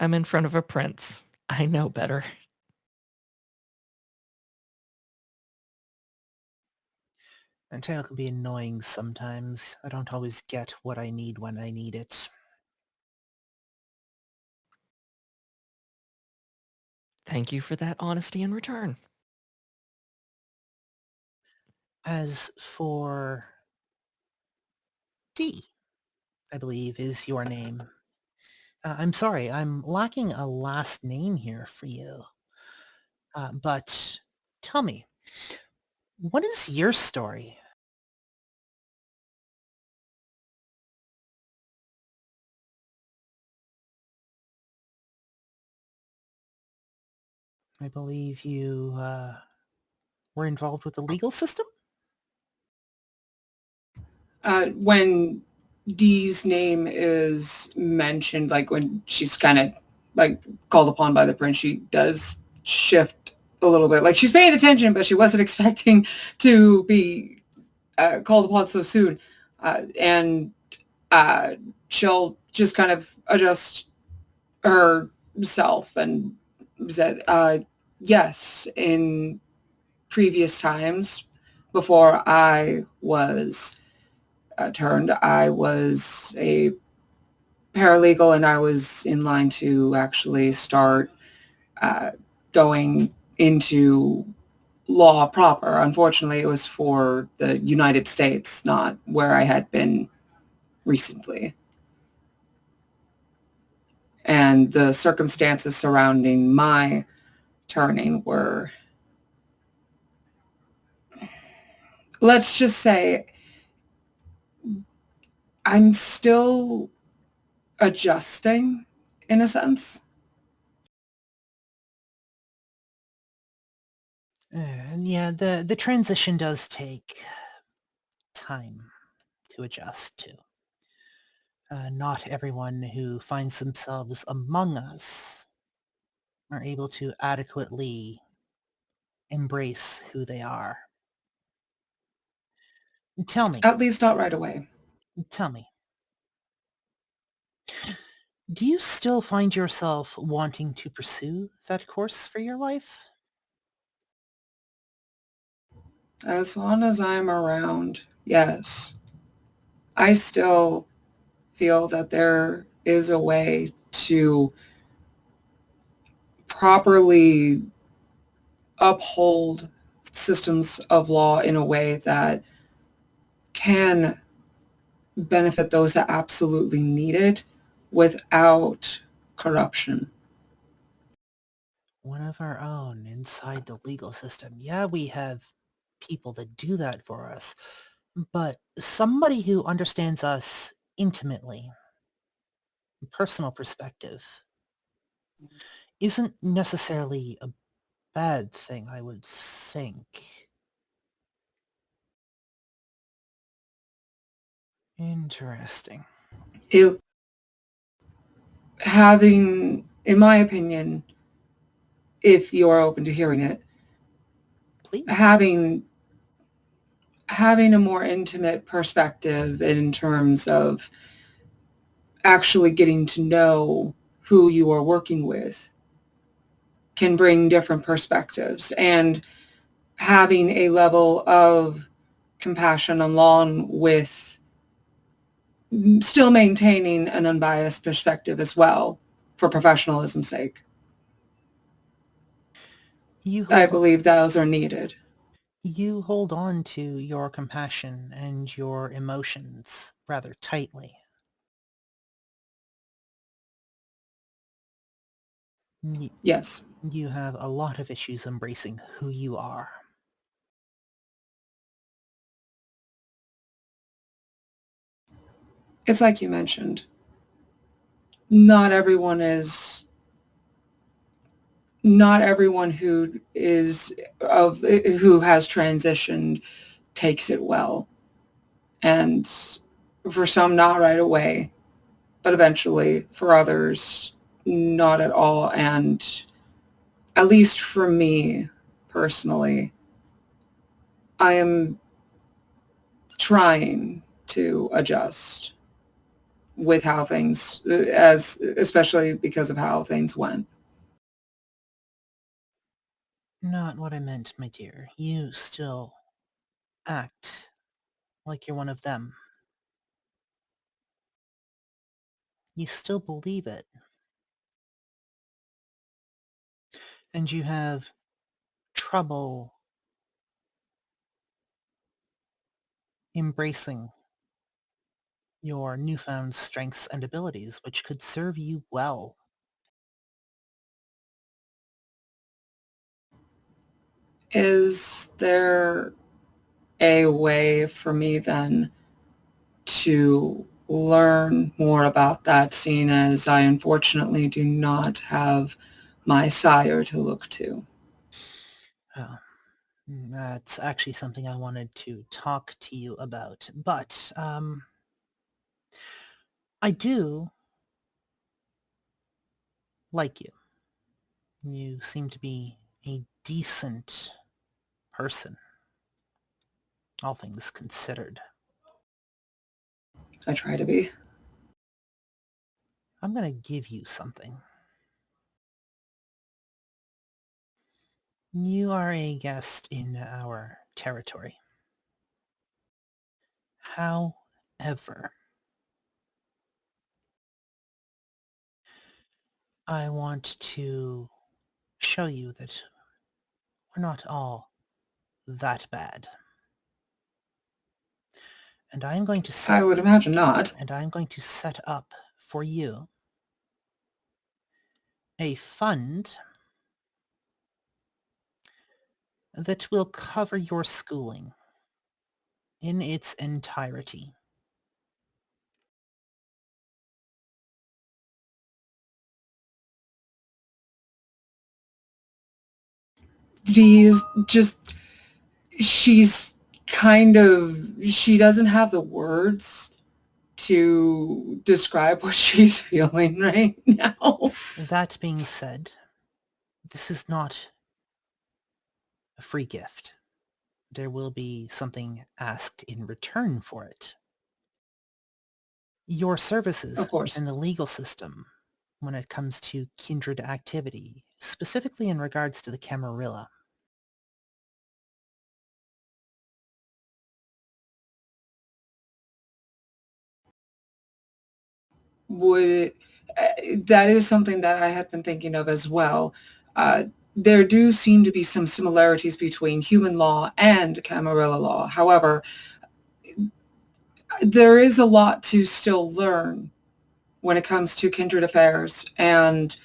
I'm in front of a prince. I know better. And Tail can be annoying sometimes. I don't always get what I need when I need it. Thank you for that honesty in return. As for D, I believe is your name. I'm sorry, I'm lacking a last name here for you. But tell me, what is your story? I believe you were involved with the legal system? When Dee's name is mentioned, like when she's kind of like called upon by the prince, she does shift a little bit. Like she's paying attention, but she wasn't expecting to be called upon so soon. And she'll just kind of adjust herself and said, yes, in previous times before I was turned, I was a paralegal and I was in line to actually start going into law proper. Unfortunately, it was for the United States, not where I had been recently. And the circumstances surrounding my turning were, let's just say, I'm still adjusting in a sense. And yeah, the transition does take time to adjust to. Not everyone who finds themselves among us are able to adequately embrace who they are. Tell me, At least not right away. tell me, do you still find yourself wanting to pursue that course for your life? As long as I'm around, yes. I still feel that there is a way to properly uphold systems of law in a way that can benefit those that absolutely need it without corruption. One of our own inside the legal system. Yeah, we have people that do that for us, but somebody who understands us intimately, personal perspective, isn't necessarily a bad thing, I would think. Interesting. Ew. having, in my opinion, if you're open to hearing it, Please. having a more intimate perspective in terms of actually getting to know who you are working with can bring different perspectives, and having a level of compassion along with still maintaining an unbiased perspective as well for professionalism's sake. I believe those are needed. You hold on to your compassion and your emotions rather tightly. Yes. You have a lot of issues embracing who you are. It's like you mentioned. Not everyone who has transitioned takes it well. And for some, not right away, but eventually. For others, not at all. And at least for me personally, I am trying to adjust with how things, especially because of how things went. Not what I meant, my dear. You still act like you're one of them. You still believe it. And you have trouble embracing your newfound strengths and abilities, which could serve you well. Is there a way for me then to learn more about that, seeing as I unfortunately do not have my sire to look to? Oh, that's actually something I wanted to talk to you about, but I do like you. You seem to be a decent person, all things considered. I try to be. I'm going to give you something. You are a guest in our territory. However, I want to show you that we're not all that bad. And I'm going to I would imagine not. And I'm going to set up for you a fund that will cover your schooling in its entirety. She doesn't have the words to describe what she's feeling right now. That being said, this is not a free gift. There will be something asked in return for it. Your services Of course. in the legal system when it comes to kindred activity, specifically in regards to the Camarilla. That is something that I had been thinking of as well. There do seem to be some similarities between human law and Camarilla law. However, there is a lot to still learn when it comes to kindred affairs and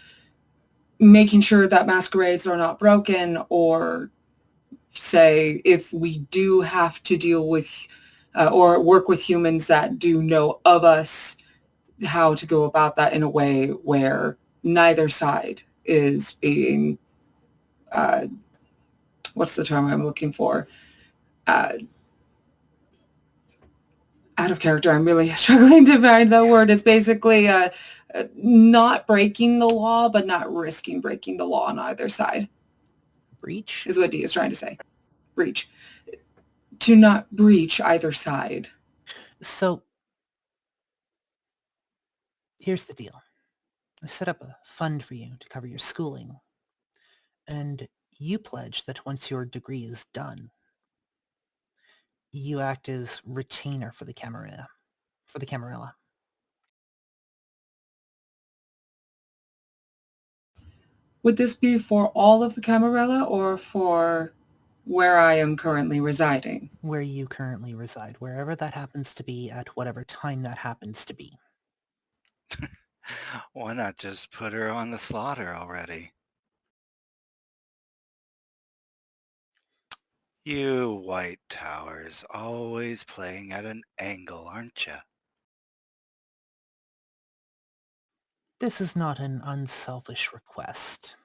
making sure that masquerades are not broken, or say if we do have to deal with or work with humans that do know of us, how to go about that in a way where neither side is being, what's the term I'm looking for? Out of character. I'm really struggling to find the word. It's basically not breaking the law, but not risking breaking the law on either side, Breach? is what D is trying to say. Breach. To not breach either side. So, here's the deal. I set up a fund for you to cover your schooling. And you pledge that once your degree is done, you act as retainer for the Camarilla. Would this be for all of the Camarilla or for where I am currently residing? Where you currently reside, wherever that happens to be at whatever time that happens to be. Why not just put her on the slaughter already? You White Towers, always playing at an angle, aren't you? This is not an unselfish request.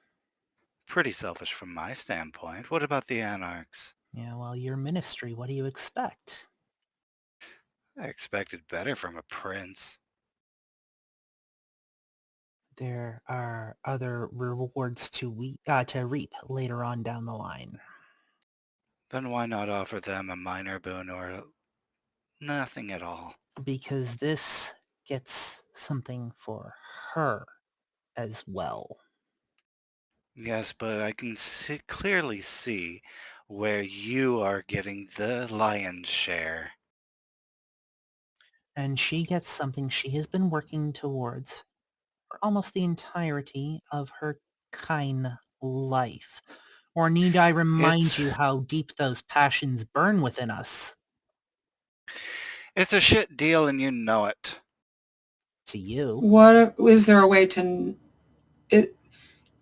Pretty selfish from my standpoint. What about the Anarchs? Yeah, well, your ministry, what do you expect? I expected better from a prince. There are other rewards to reap later on down the line. Then why not offer them a minor boon or nothing at all? Because this gets something for her as well. Yes, but I can clearly see where you are getting the lion's share. And she gets something she has been working towards for almost the entirety of her kind life. Or need I remind you how deep those passions burn within us? It's a shit deal and you know it. To you. What is there a way to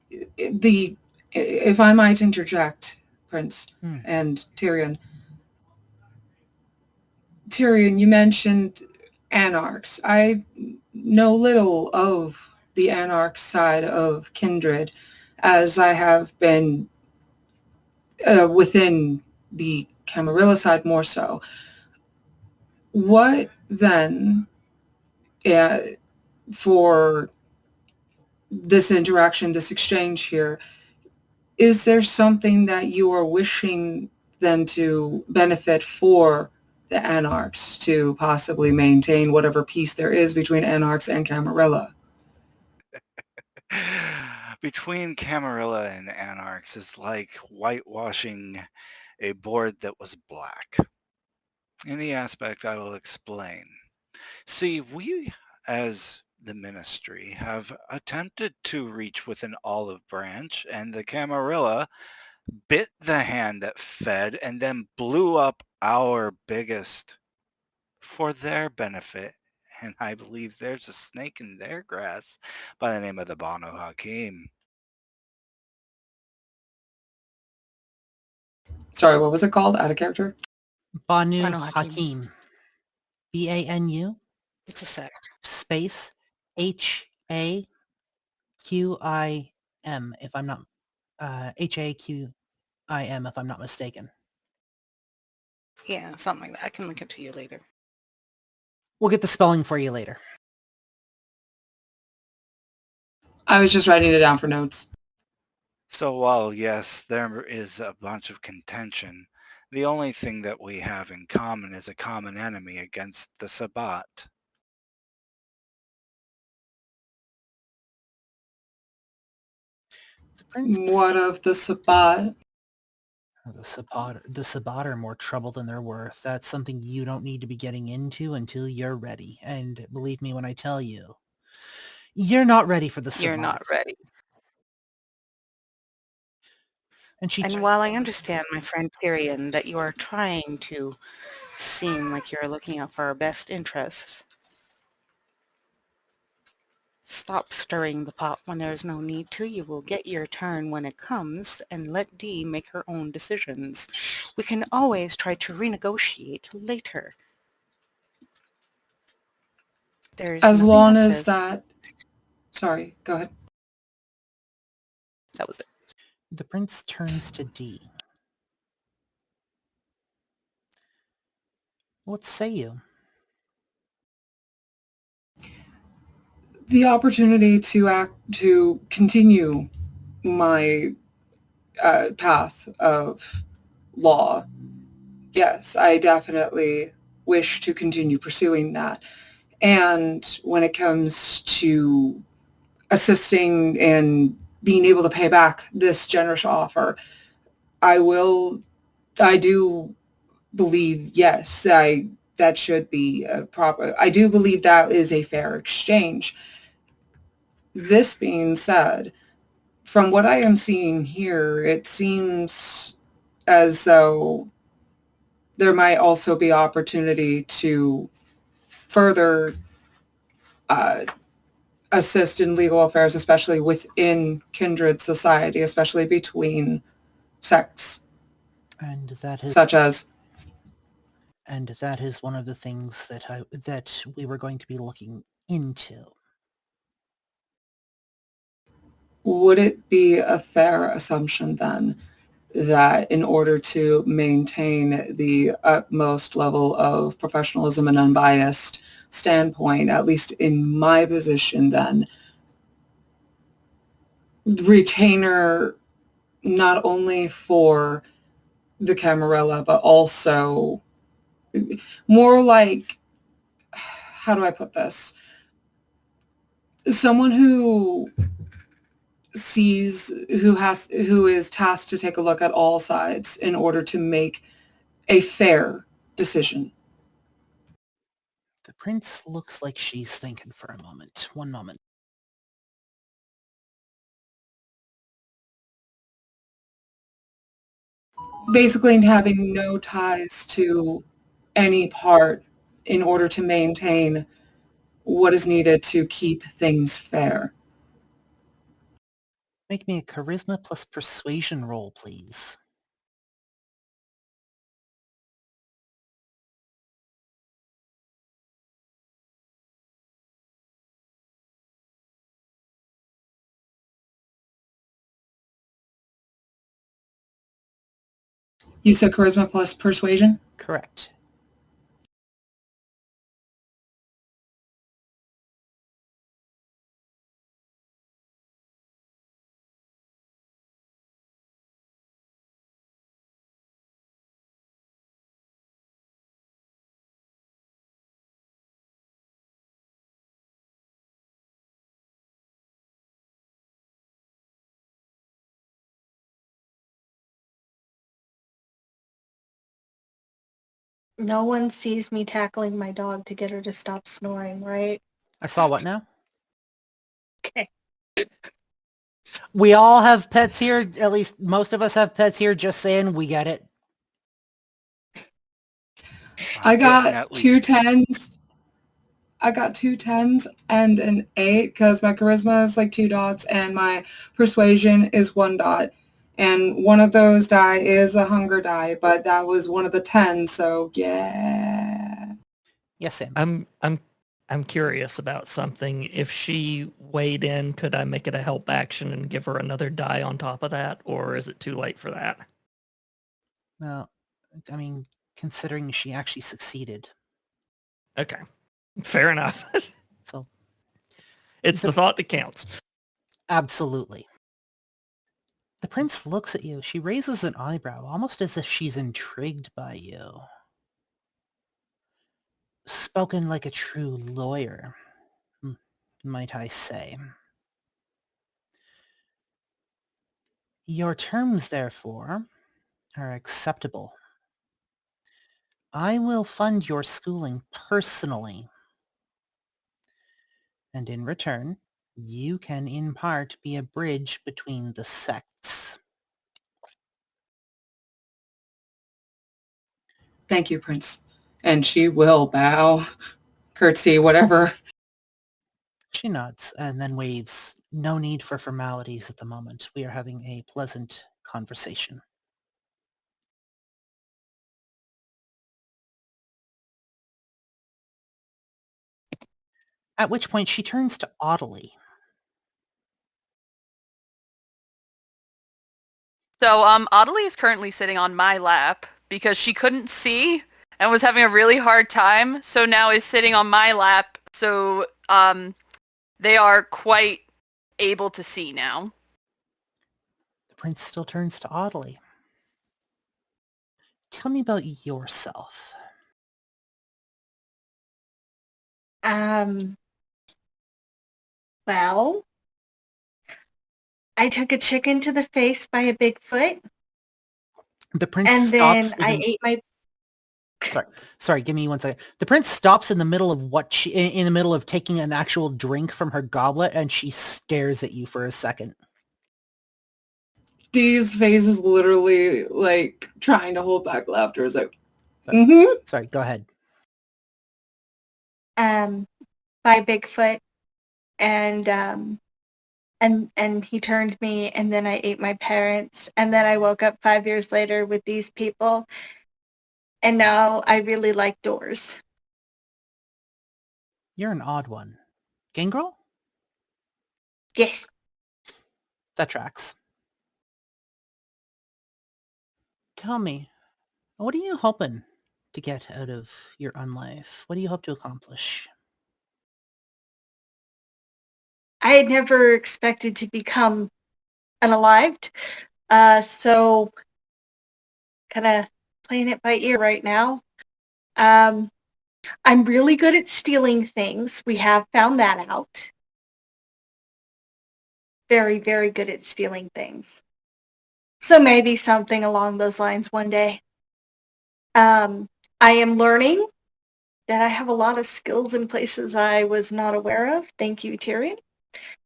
if I might interject, Prince and Tyrion. Tyrion, you mentioned anarchs. I know little of the anarch side of Kindred, as I have been within the Camarilla side more so. What then, for this interaction, this exchange here, is there something that you are wishing then to benefit for the Anarchs to possibly maintain whatever peace there is between Anarchs and Camarilla? Between Camarilla and Anarchs is like whitewashing a board that was black. In the aspect I will explain. See, we as the ministry have attempted to reach with an olive branch, and the Camarilla bit the hand that fed and then blew up our biggest for their benefit. And I believe there's a snake in their grass by the name of the Banu Hakim. Sorry, what was it called? Out of character? Banu Banu Hakim. Hakim. B-A-N-U It's a sect. space H-A-Q-I-M, if I'm not, H-A-Q-I-M, if I'm not mistaken. Yeah, something like that. I can link it to you later. We'll get the spelling for you later. I was just writing it down for notes. So while, yes, there is a bunch of contention, the only thing that we have in common is a common enemy against the Sabbat. What of the Sabbat? The Sabbat are more trouble than they're worth. That's something you don't need to be getting into until you're ready. And believe me when I tell you, you're not ready for the Sabbat. You're not ready. And while I understand, my friend Tyrion, that you are trying to seem like you're looking out for our best interests, stop stirring the pot when there's no need to. You will get your turn when it comes, and let Dee make her own decisions. We can always try to renegotiate later. There's as nothing long that as says that... Sorry, go ahead. that was it. The prince turns to Dee. What say you? The opportunity to continue my path of law. Yes, I definitely wish to continue pursuing that. And when it comes to assisting in being able to pay back this generous offer, I do believe, yes, that should be a proper, I do believe that is a fair exchange. This being said, from what I am seeing here, it seems as though there might also be opportunity to further uh, assist in legal affairs, especially within kindred society, especially between sects, And that is such as one of the things that we were going to be looking into. would it be a fair assumption then that in order to maintain the utmost level of professionalism and unbiased standpoint, at least in my position then, retainer not only for the Camarilla, but also more like, how do I put this? Someone who who is tasked to take a look at all sides in order to make a fair decision. The prince looks like she's thinking for a moment. One moment. Basically having no ties to any part in order to maintain what is needed to keep things fair. Make me a charisma plus persuasion roll, please. You said charisma plus persuasion? Correct. No one sees me tackling my dog to get her to stop snoring, right? I saw what now? Okay. We all have pets here. At least most of us have pets here. Just saying, we get it. I I'm getting got at two least 10s. I got 2 10s and an 8 because my charisma is like 2 dots and my persuasion is 1 dot. And one of those die is a hunger die, but that was one of the 10s, so yeah. Yes, Sam. I'm curious about something. If she weighed in, could I make it a help action and give her another die on top of that, or is it too late for that? Well, I mean, considering she actually succeeded. Okay, fair enough. So, It's the thought that counts. absolutely. The prince looks at you. She raises an eyebrow, almost as if she's intrigued by you. Spoken like a true lawyer, might I say. Your terms, therefore, are acceptable. I will fund your schooling personally, and in return, you can in part be a bridge between the sects. Thank you, Prince. And she will bow, curtsy, whatever. She nods and then waves. No need for formalities at the moment. We are having a pleasant conversation. At which point she turns to Audley. So, Adelie is currently sitting on my lap because she couldn't see and was having a really hard time. So now is sitting on my lap. So, They are quite able to see now. The prince still turns to Audley. Tell me about yourself. Well, I took a chicken to the face by a Bigfoot, The prince and stops then I ate my... Sorry, give me 1 second. The prince stops in the middle of in the middle of taking an actual drink from her goblet, and she stares at you for a second. Dee's face is literally like trying to hold back laughter. It's like, Sorry, go ahead. by Bigfoot, and he turned me, and then I ate my parents, and then I woke up 5 years later with these people, and now I really like doors. You're an odd one. Gangrel? Yes. That tracks. Tell me, what are you hoping to get out of your unlife? What do you hope to accomplish? I had never expected to become unalived, so kind of playing it by ear right now. I'm really good at stealing things. We have found that out. Very, very good at stealing things. So maybe something along those lines one day. I am learning that I have a lot of skills in places I was not aware of. Thank you, Tyrion.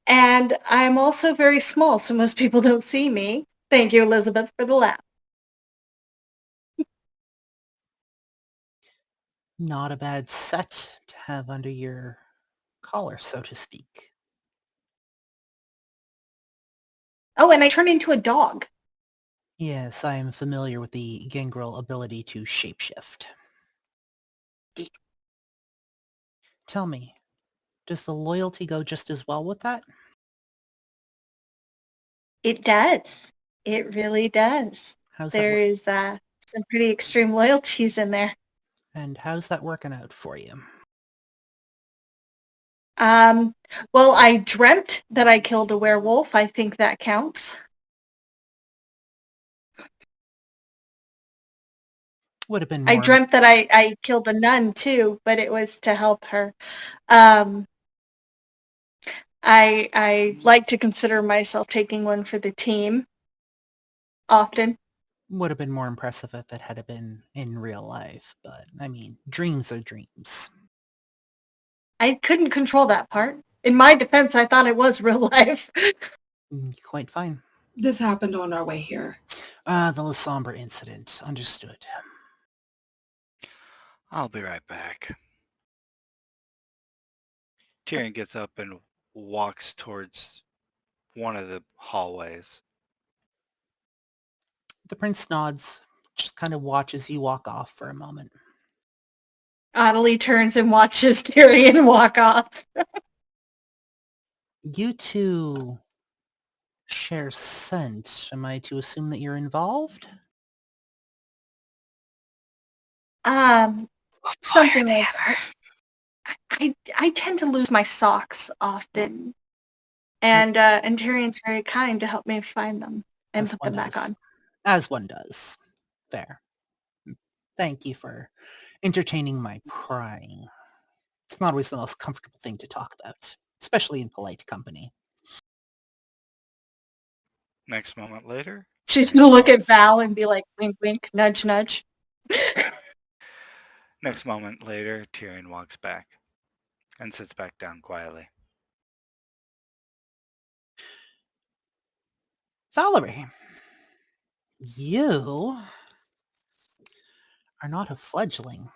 And I'm also very small, so most people don't see me. Thank you, Elizabeth, for the laugh. Not a bad set to have under your collar, so to speak. Oh, and I turn into a dog. Yes, I am familiar with the Gangrel ability to shapeshift. Tell me, does the loyalty go just as well with that? It does. It really does. How's that There is some pretty extreme loyalties in there. And how's that working out for you? Well, I dreamt that I killed a werewolf. I think that counts. Would have been I more. dreamt that I killed a nun too, but it was to help her. I like to consider myself taking one for the team often. Would have been more impressive if it had been in real life, but I mean, dreams are dreams. I couldn't control that part. In my defense, I thought it was real life. Quite fine. this happened on our way here. The Lasombra incident. Understood. I'll be right back. Tyrion gets up and walks towards one of the hallways. The prince nods, just kind of watches you walk off for a moment. Adelie turns and watches Tyrion walk off. You two share scent. Am I to assume that you're involved? Something like that. I tend to lose my socks often, and Tyrion's very kind to help me find them and As put one them back does. on. As one does. Fair. Thank you for entertaining my prying. It's not always the most comfortable thing to talk about, especially in polite company. Next moment later. She's gonna look at Val and be like, wink, wink, nudge, nudge. Next moment later, Tyrion walks back and sits back down quietly. Valerie, you are not a fledgling.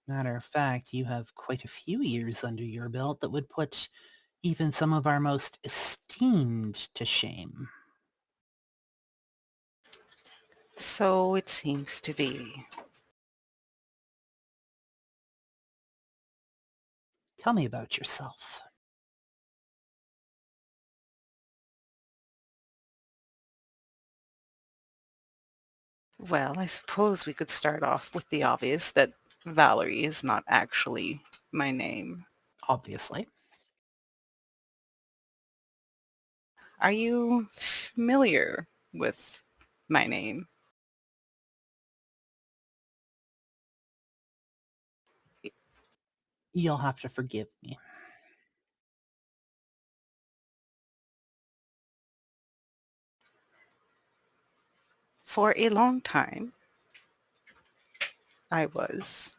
Matter of fact, you have quite a few years under your belt that would put even some of our most esteemed to shame. So it seems to be. Tell me about yourself. Well, I suppose we could start off with the obvious that Valerie is not actually my name. obviously. Are you familiar with my name? You'll have to forgive me. For a long time, I was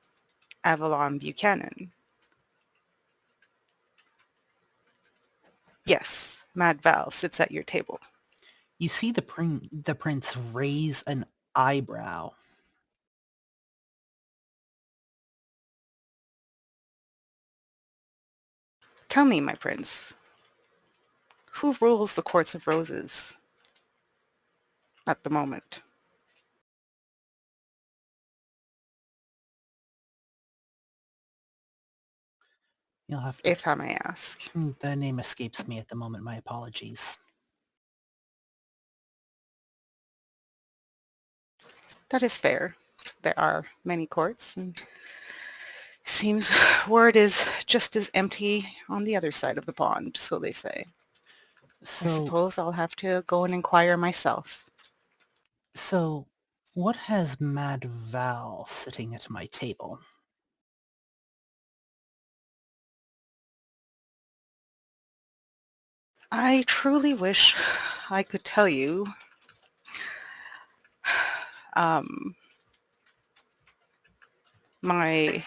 Avalon Buchanan. Yes, Mad Val sits at your table. You see the prince raise an eyebrow. Tell me, my prince, who rules the courts of roses at the moment? You'll have to... If I may ask. The name escapes me at the moment. My apologies. That is fair. There are many courts, and seems word is just as empty on the other side of the pond, so they say. I So, suppose I'll have to go and inquire myself. so what has Mad Val sitting at my table? I truly wish I could tell you. My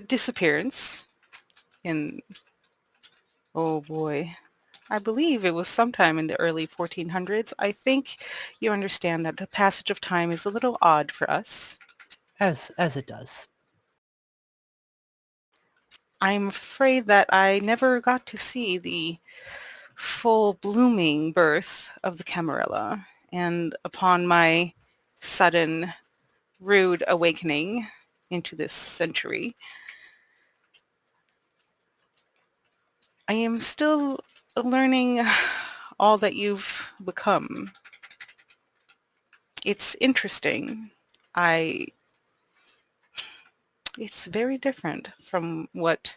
disappearance in, oh boy, I believe it was sometime in the early 1400s. I think you understand that the passage of time is a little odd for us. As it does. I'm afraid that I never got to see the full blooming birth of the Camarilla, and upon my sudden rude awakening into this century, I am still learning all that you've become. It's interesting. It's very different from what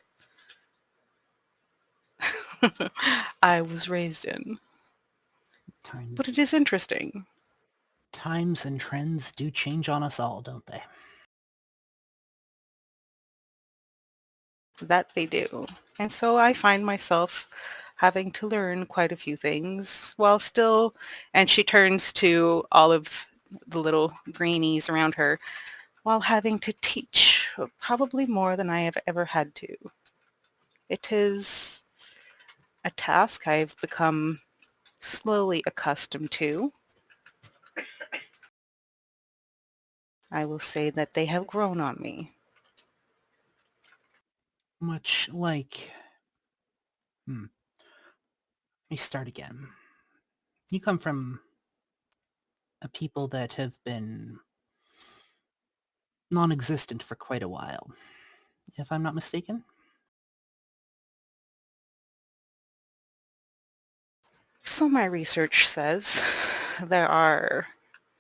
I was raised in. But it is interesting. Times and trends do change on us all, don't they? That they do. And so I find myself having to learn quite a few things while still, and she turns to all of the little greenies around her, while having to teach probably more than I have ever had to. It is a task I've become slowly accustomed to. I will say that they have grown on me. Much like... Let me start again. You come from a people that have been non-existent for quite a while, if I'm not mistaken. So my research says there are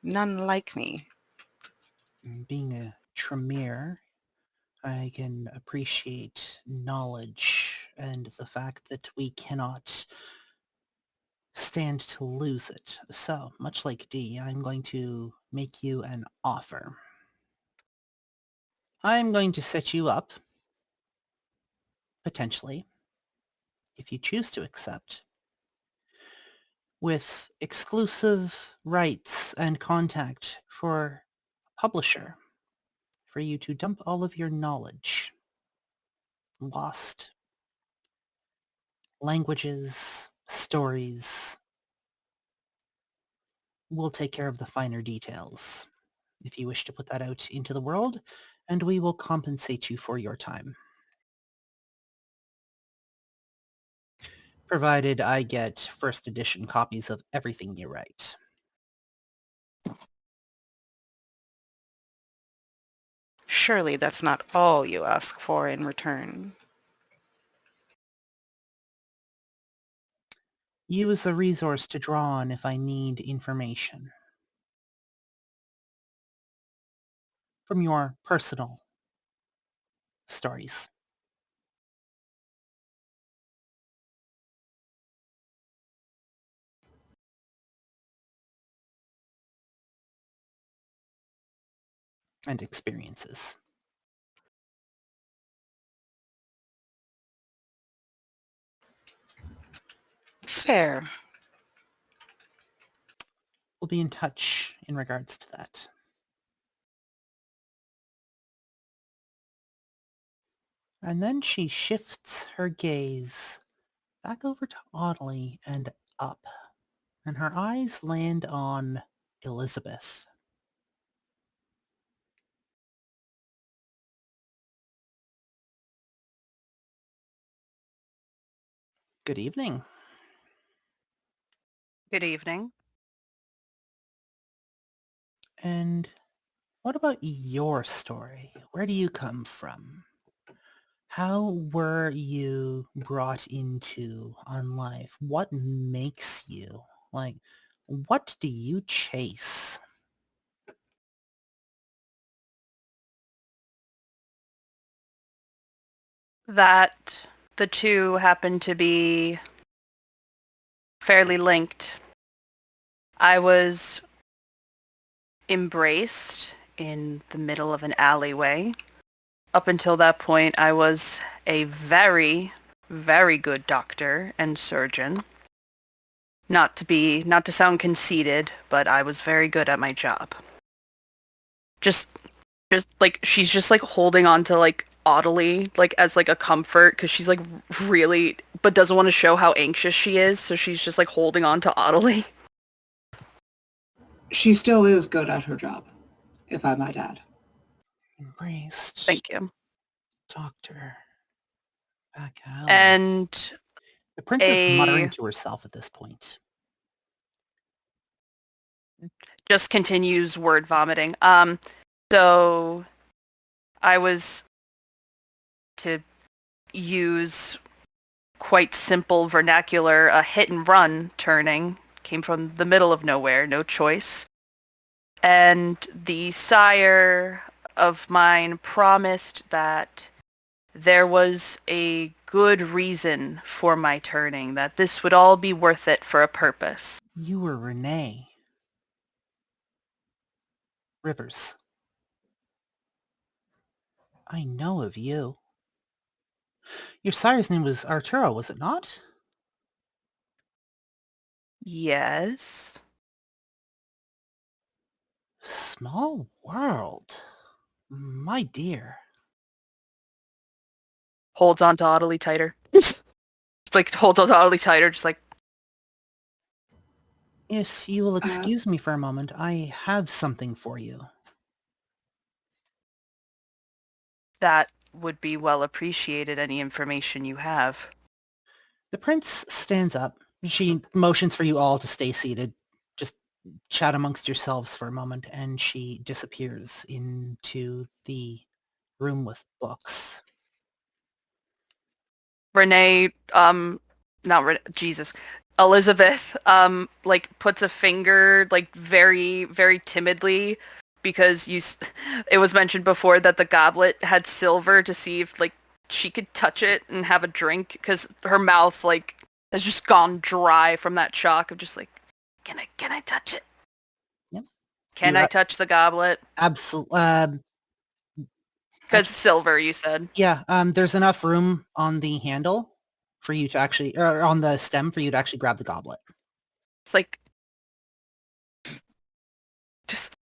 none like me. Being a Tremere, I can appreciate knowledge and the fact that we cannot stand to lose it. So, much like D, I'm going to make you an offer. I'm going to set you up, potentially, if you choose to accept, with exclusive rights and contact for a publisher, for you to dump all of your knowledge, lost languages, stories. We'll take care of the finer details if you wish to put that out into the world, and we will compensate you for your time. Provided I get first edition copies of everything you write. Surely that's not all you ask for in return. Use a resource to draw on if I need information. From your personal stories. and experiences. Fair. We'll be in touch in regards to that. And then she shifts her gaze back over to Audley and up, and her eyes land on Elizabeth. Good evening. Good evening. And what about your story? Where do you come from? How were you brought into on life? What makes you? Like, what do you chase? That the two happen to be fairly linked. I was embraced in the middle of an alleyway. Up until that point, I was a very, very good doctor and surgeon. Not to sound conceited, but I was very good at my job. Just like, she's just like holding on to like Audley, like as like a comfort, because she's like really, but doesn't want to show how anxious she is, so she's just like holding on to Audley. She still is good at her job, if I might add. Embraced. Thank you. Doctor. Back out. And The princess muttering to herself at this point. just continues word vomiting. So I was, to use quite simple vernacular, a hit and run turning. Came from the middle of nowhere, no choice. And the sire of mine promised that there was a good reason for my turning, that this would all be worth it for a purpose. You were Renee Rivers. I know of you. Your sire's name was Arturo, was it not? Yes. Small world. My dear. Holds on to Audley tighter. Like, holds on to Audley tighter, just like, If you will excuse me for a moment, I have something for you. that would be well appreciated, any information you have. The prince stands up. She motions for you all to stay seated. Just chat amongst yourselves for a moment, and she disappears into the room with books. Renee, not Renee, Jesus. Elizabeth, like puts a finger, like very, very timidly, because it was mentioned before that the goblet had silver, to see if like she could touch it and have a drink, because her mouth like has just gone dry from that shock of just like, can I touch it? Yep. Can I touch the goblet? Absolutely. Because silver, you said. Yeah, there's enough room on the handle for you to actually, or on the stem for you to actually grab the goblet. It's like, just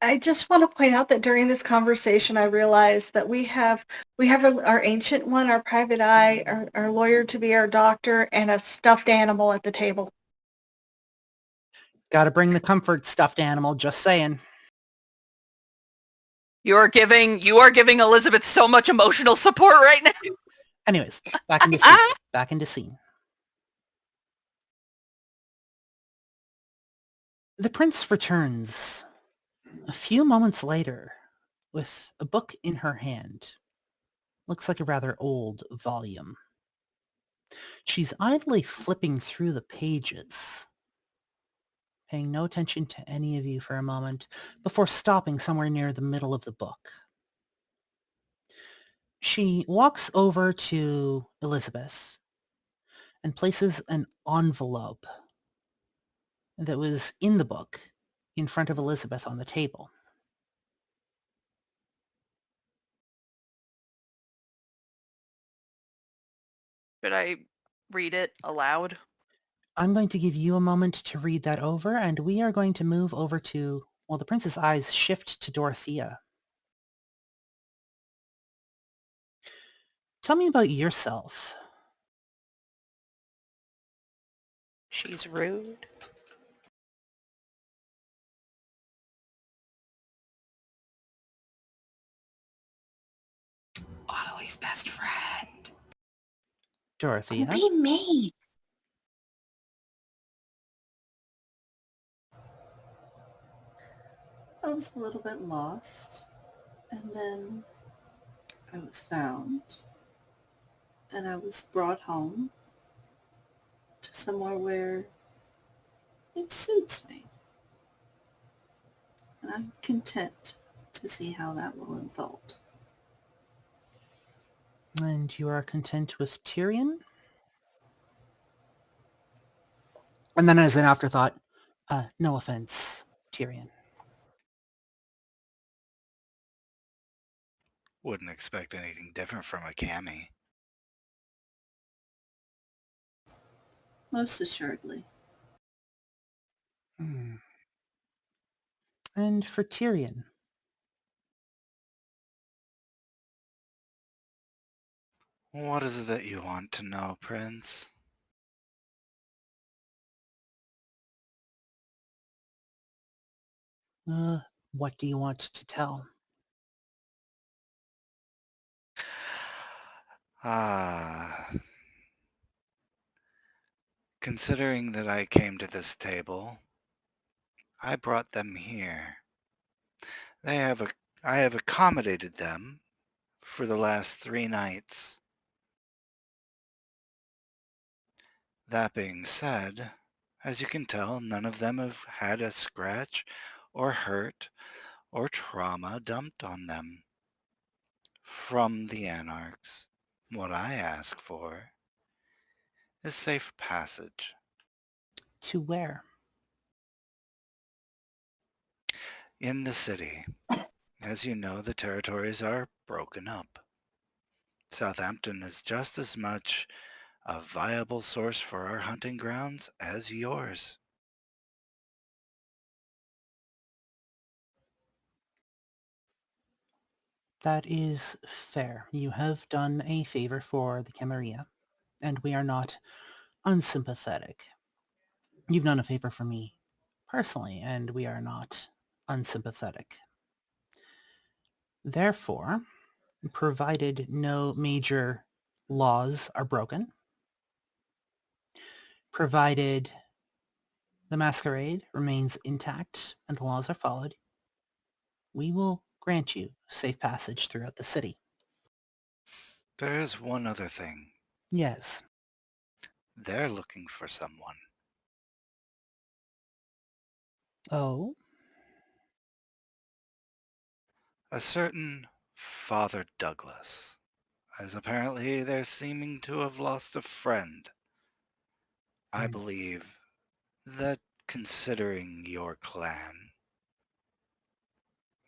I just want to point out that during this conversation, I realized that we have our ancient one, our private eye, our lawyer to be our doctor, and a stuffed animal at the table. Gotta bring the comfort, stuffed animal, just saying. You are giving Elizabeth so much emotional support right now. Anyways, back into scene. Back into scene. The prince returns a few moments later with a book in her hand. Looks like a rather old volume. She's idly flipping through the pages, paying no attention to any of you for a moment before stopping somewhere near the middle of the book. She walks over to Elizabeth and places an envelope that was in the book in front of Elizabeth on the table. Should I read it aloud? I'm going to give you a moment to read that over, and we are going to move over to, well, the prince's eyes shift to Dorothea. Tell me about yourself. She's rude. Ottilie's best friend. Dorothea. We made. I was a little bit lost, and then I was found, and I was brought home to somewhere where it suits me. And I'm content to see how that will unfold. And you are content with Tyrion? And then as an afterthought, no offense, Tyrion. Wouldn't expect anything different from a cami. Most assuredly. And for Tyrion? What is it that you want to know, Prince? What do you want to tell? Ah. Considering that I came to this table, I brought them here. I have accommodated them for the last 3 nights. That being said, as you can tell, none of them have had a scratch or hurt or trauma dumped on them from the Anarchs. What I ask for is safe passage. To where? In the city. As you know, the territories are broken up. Southampton is just as much a viable source for our hunting grounds as yours. That is fair. You have done a favor for the Camarilla, and we are not unsympathetic. You've done a favor for me personally, and we are not unsympathetic. Therefore, provided no major laws are broken, provided the masquerade remains intact and the laws are followed, we will grant you safe passage throughout the city. There is one other thing. Yes. They're looking for someone. Oh? A certain Father Douglas, as apparently they're seeming to have lost a friend. I believe that considering your clan,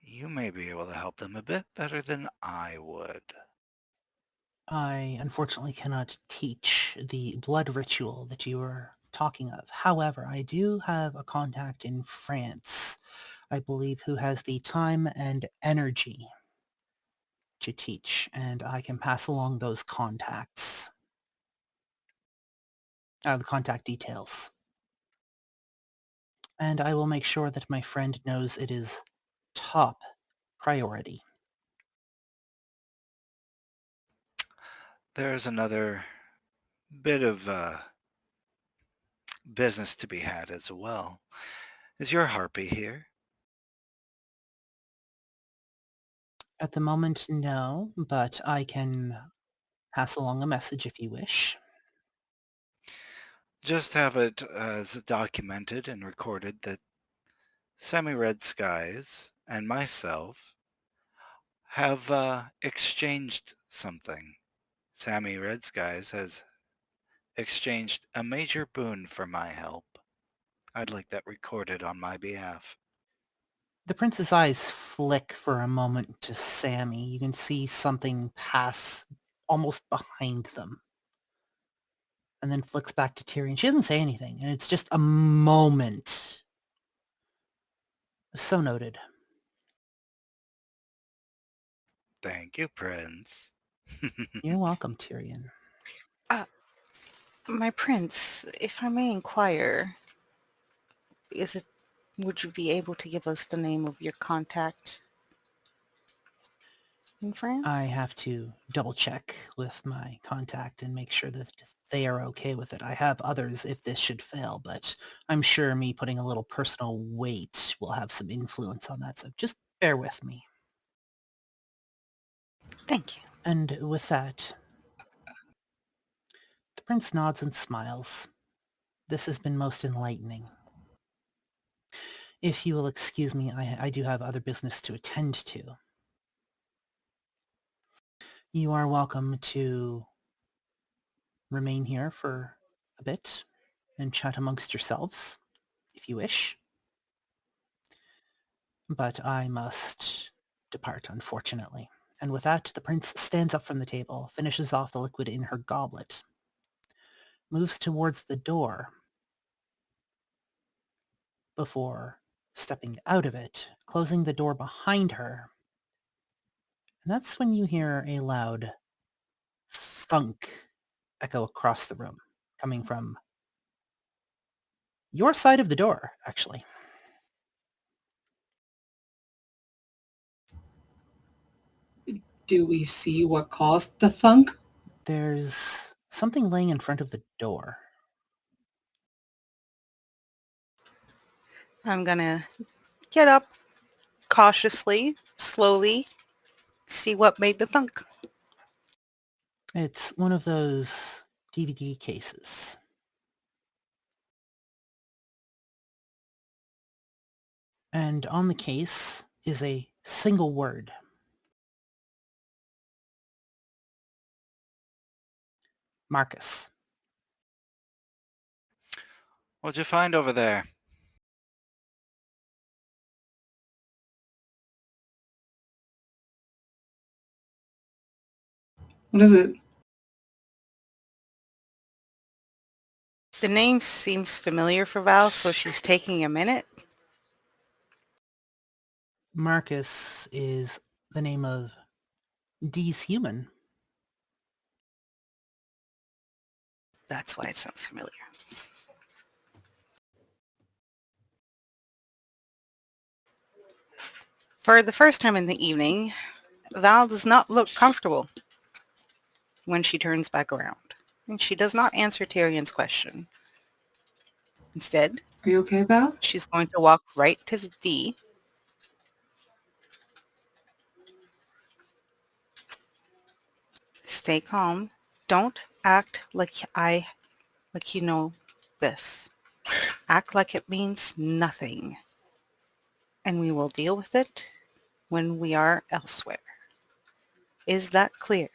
you may be able to help them a bit better than I would. I unfortunately cannot teach the blood ritual that you were talking of. However, I do have a contact in France, I believe, who has the time and energy to teach, and I can pass along those contacts. The contact details. And I will make sure that my friend knows it is top priority. There's another bit of business to be had as well. Is your harpy here? At the moment, no, but I can pass along a message if you wish. Just have it as documented and recorded that Semi-Red Skies and myself have exchanged something. Sammy Red Skies has exchanged a major boon for my help. I'd like that recorded on my behalf. The prince's eyes flick for a moment to Sammy. You can see something pass almost behind them. and then flicks back to Tyrion. She doesn't say anything, and it's just a moment. So noted. Thank you, Prince. You're welcome, Tyrion. My prince, if I may inquire, would you be able to give us the name of your contact in France? I have to double check with my contact and make sure that they are okay with it. I have others if this should fail, but I'm sure me putting a little personal weight will have some influence on that. So just bear with me. Thank you. And with that, the prince nods and smiles. This has been most enlightening. If you will excuse me, I do have other business to attend to. You are welcome to remain here for a bit and chat amongst yourselves, if you wish. But I must depart, unfortunately. And with that, the prince stands up from the table, finishes off the liquid in her goblet, moves towards the door before stepping out of it, closing the door behind her. And that's when you hear a loud thunk echo across the room, coming from your side of the door, actually. Do we see what caused the thunk? There's something laying in front of the door. I'm gonna get up cautiously, slowly, see what made the thunk. It's one of those DVD cases. And on the case is a single word. Marcus. What'd you find over there? What is it? The name seems familiar for Val, so she's taking a minute. Marcus is the name of Dee's human. That's why it sounds familiar. For the first time in the evening, Val does not look comfortable when she turns back around. And she does not answer Tyrion's question. Instead, Are you okay, Val? she's going to walk right to Dee. Stay calm. Don't act like you know this. Act like it means nothing. And we will deal with it when we are elsewhere. Is that clear?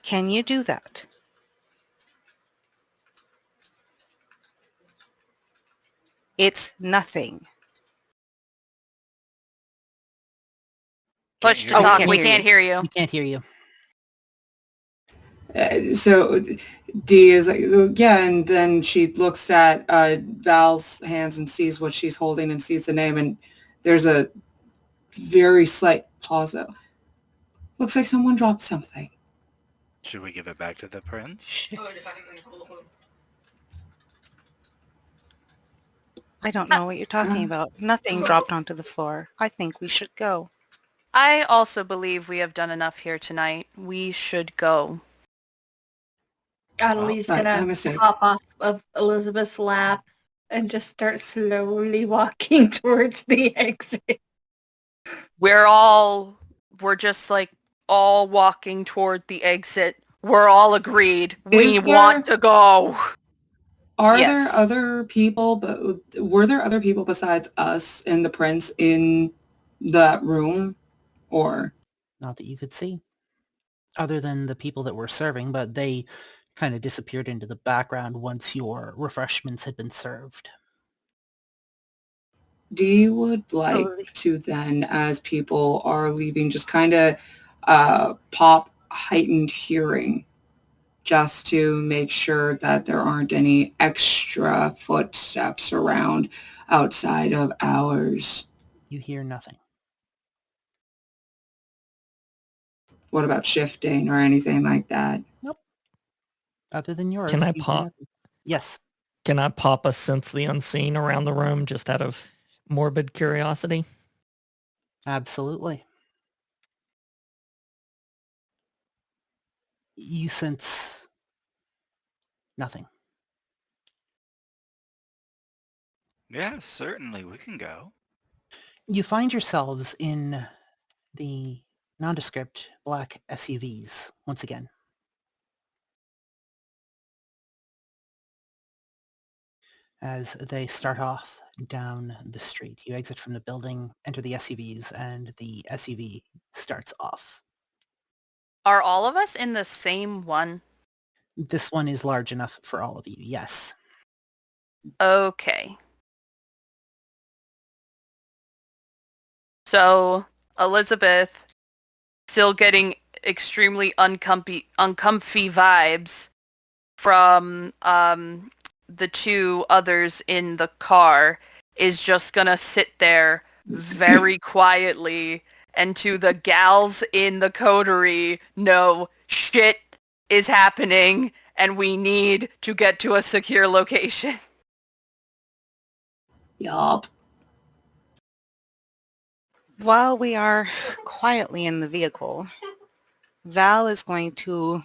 Can you do that? It's nothing. Push to hear you. talk. can't We hear can't you. hear you. We can't hear you. So Dee is like, yeah, and then she looks at Val's hands and sees what she's holding and sees the name, and there's a very slight pause. Looks like someone dropped something. Should we give it back to the prince? I don't know what you're talking about. Nothing dropped onto the floor. I think we should go. I also believe we have done enough here tonight. We should go. Adelie's my gonna mistake. hop off of Elizabeth's lap and just start slowly walking towards the exit. We're just like all walking toward the exit. We're all agreed. We Is there- want to go. Are Yes. there other people, were there other people besides us and the prince in that room? Or Not that you could see. Other than the people that were serving, but they kind of disappeared into the background once your refreshments had been served. Dee would like Totally. to then, as people are leaving, just kind of pop heightened hearing just to make sure that there aren't any extra footsteps around outside of ours. You hear nothing. What about shifting or anything like that? Nope. Other than yours. Can I you hear pop? nothing. Yes. Can I pop a sense the unseen around the room just out of morbid curiosity? Absolutely. You sense nothing. Yeah, certainly we can go. You find yourselves in the nondescript black SUVs once again. As they start off down the street, you exit from the building, enter the SUVs, and the SUV starts off. Are all of us in the same one? This one is large enough for all of you, yes. Okay. So, Elizabeth, still getting extremely uncomfy vibes from the two others in the car, is just gonna sit there very quietly, and to the gals in the coterie, no, shit is happening and we need to get to a secure location. Yup. While we are quietly in the vehicle, Val is going to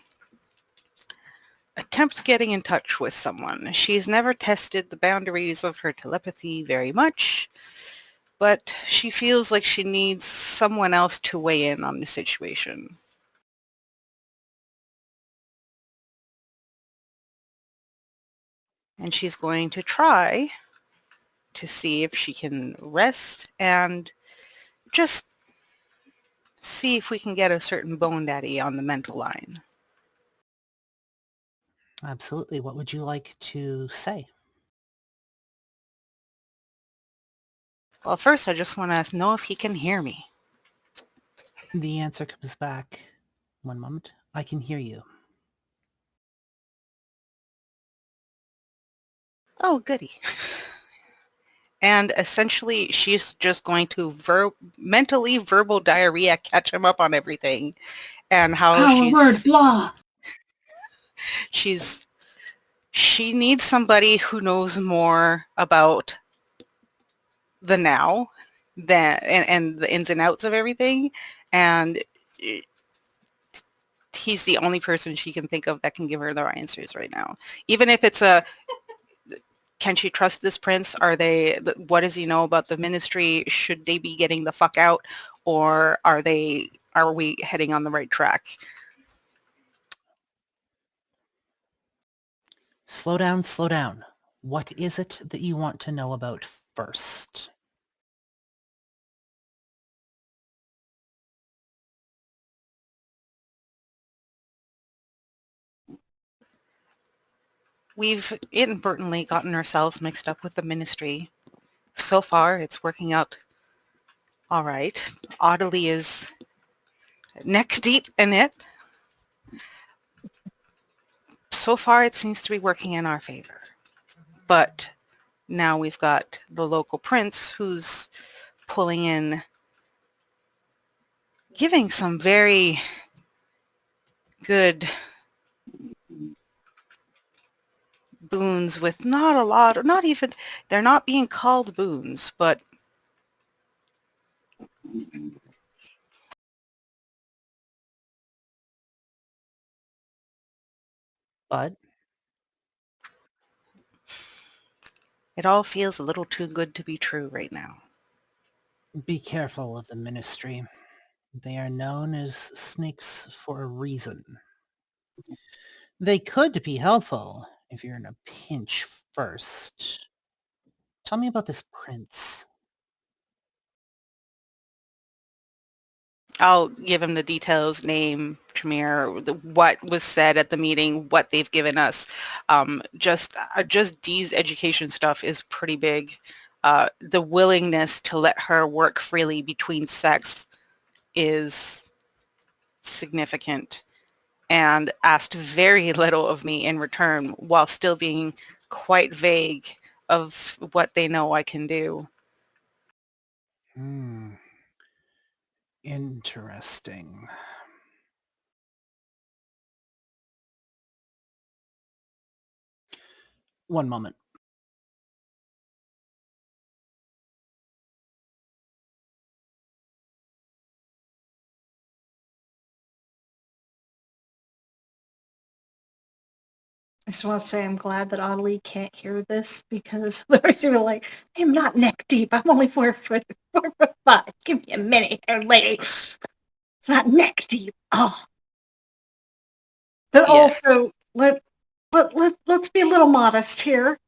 attempt getting in touch with someone. She's never tested the boundaries of her telepathy very much, but she feels like she needs someone else to weigh in on the situation. And she's going to try to see if she can rest and just see if we can get a certain bone daddy on the mental line. Absolutely. What would you like to say? Well, first I just want to know if he can hear me. The answer comes back. One moment. I can hear you. Oh, goody. And essentially, she's just going to mentally verbal diarrhea catch him up on everything, and how Power word, blah. she needs somebody who knows more about the now and the ins and outs of everything, and he's the only person she can think of that can give her the answers right now. Even if it's can she trust this prince? What does he know about the ministry? Should they be getting the fuck out? Or are we heading on the right track? Slow down, slow down. What is it that you want to know about first? We've inadvertently gotten ourselves mixed up with the ministry. So far, it's working out all right. Audley is neck deep in it. So far, it seems to be working in our favor. But now we've got the local prince who's pulling in, giving some very good boons with not a lot, not even, they're not being called boons, but But it all feels a little too good to be true right now. be careful of the ministry. They are known as snakes for a reason. They could be helpful if you're in a pinch first. Tell me about this prince. I'll give him the details, name, Tremere, what was said at the meeting, what they've given us. Just Dee's education stuff is pretty big. The willingness to let her work freely between sex is significant. and asked very little of me in return while still being quite vague of what they know I can do. Interesting. One moment. I just want to say I'm glad that Audley can't hear this because they're gonna be like, I'm not neck deep. I'm only 4'5". Give me a minute here, lady. It's not neck deep. Oh. But Yes. also, let's be a little modest here.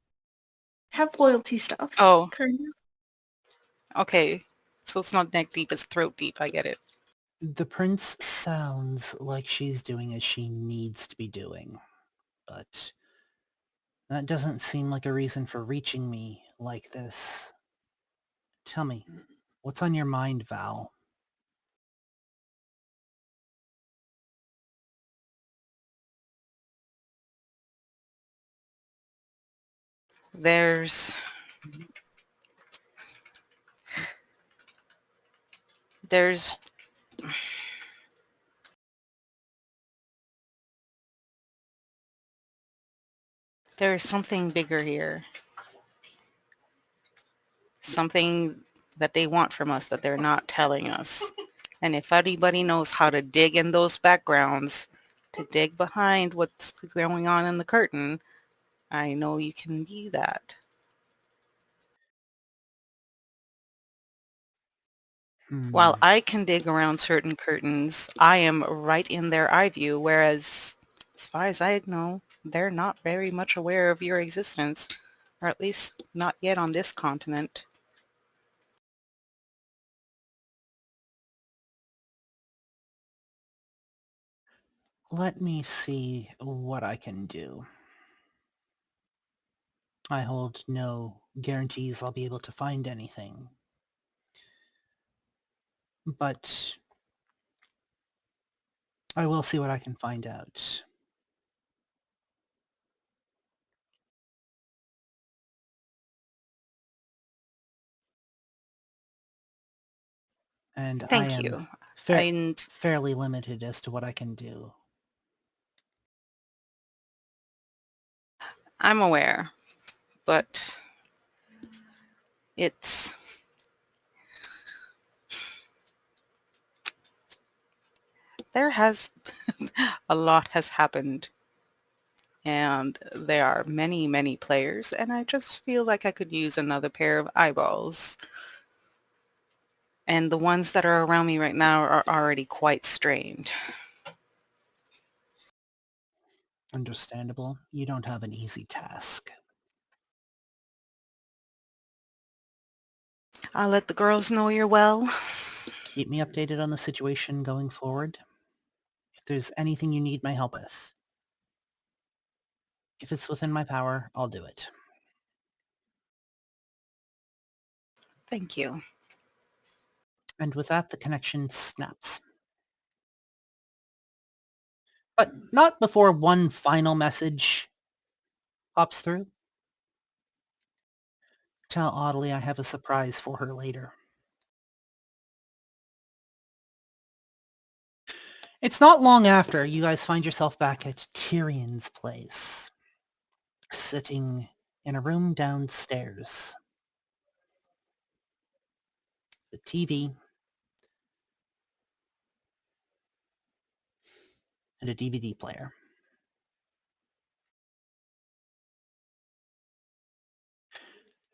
Have loyalty stuff. Oh, Kind of. okay. So it's not neck deep, it's throat deep. I get it. The prince sounds like she's doing as she needs to be doing, but that doesn't seem like a reason for reaching me like this. Tell me, what's on your mind, Val? There's there's something bigger here. Something that they want from us that they're not telling us. And if anybody knows how to dig in those backgrounds, to dig behind what's going on in the curtain, I know you can be that. While I can dig around certain curtains, I am right in their eye view, whereas, as far as I know, they're not very much aware of your existence, or at least not yet on this continent. Let me see what I can do. I hold no guarantees I'll be able to find anything. But I will see what I can find out. And I Thank am you. And fairly limited as to what I can do. I'm aware, but it's... there has... a lot has happened. And there are many, many players, and I just feel like I could use another pair of eyeballs. And the ones that are around me right now are already quite strained. Understandable. You don't have an easy task. I'll let the girls know you're well. Keep me updated on the situation going forward. If there's anything you need my help with. If it's within my power, I'll do it. Thank you. And with that, the connection snaps. But not before one final message pops through. Tell Audley I have a surprise for her later. It's not long after you guys find yourself back at Tyrion's place, sitting in a room downstairs. The TV and a DVD player.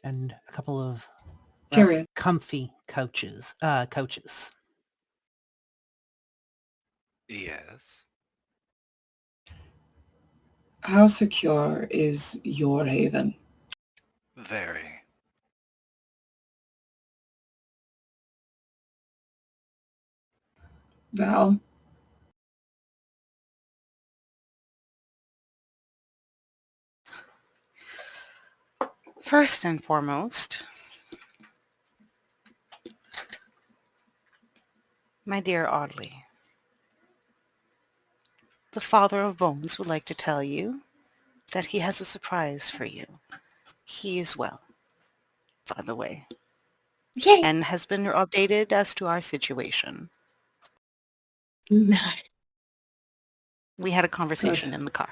And a couple of Tyrion, comfy couches. Yes. how secure is your haven? Very. Val? First and foremost, my dear Audley, the father of Bones would like to tell you that he has a surprise for you. He is well, by the way, Yay! and has been updated as to our situation. Nice. We had a conversation Good. in the car.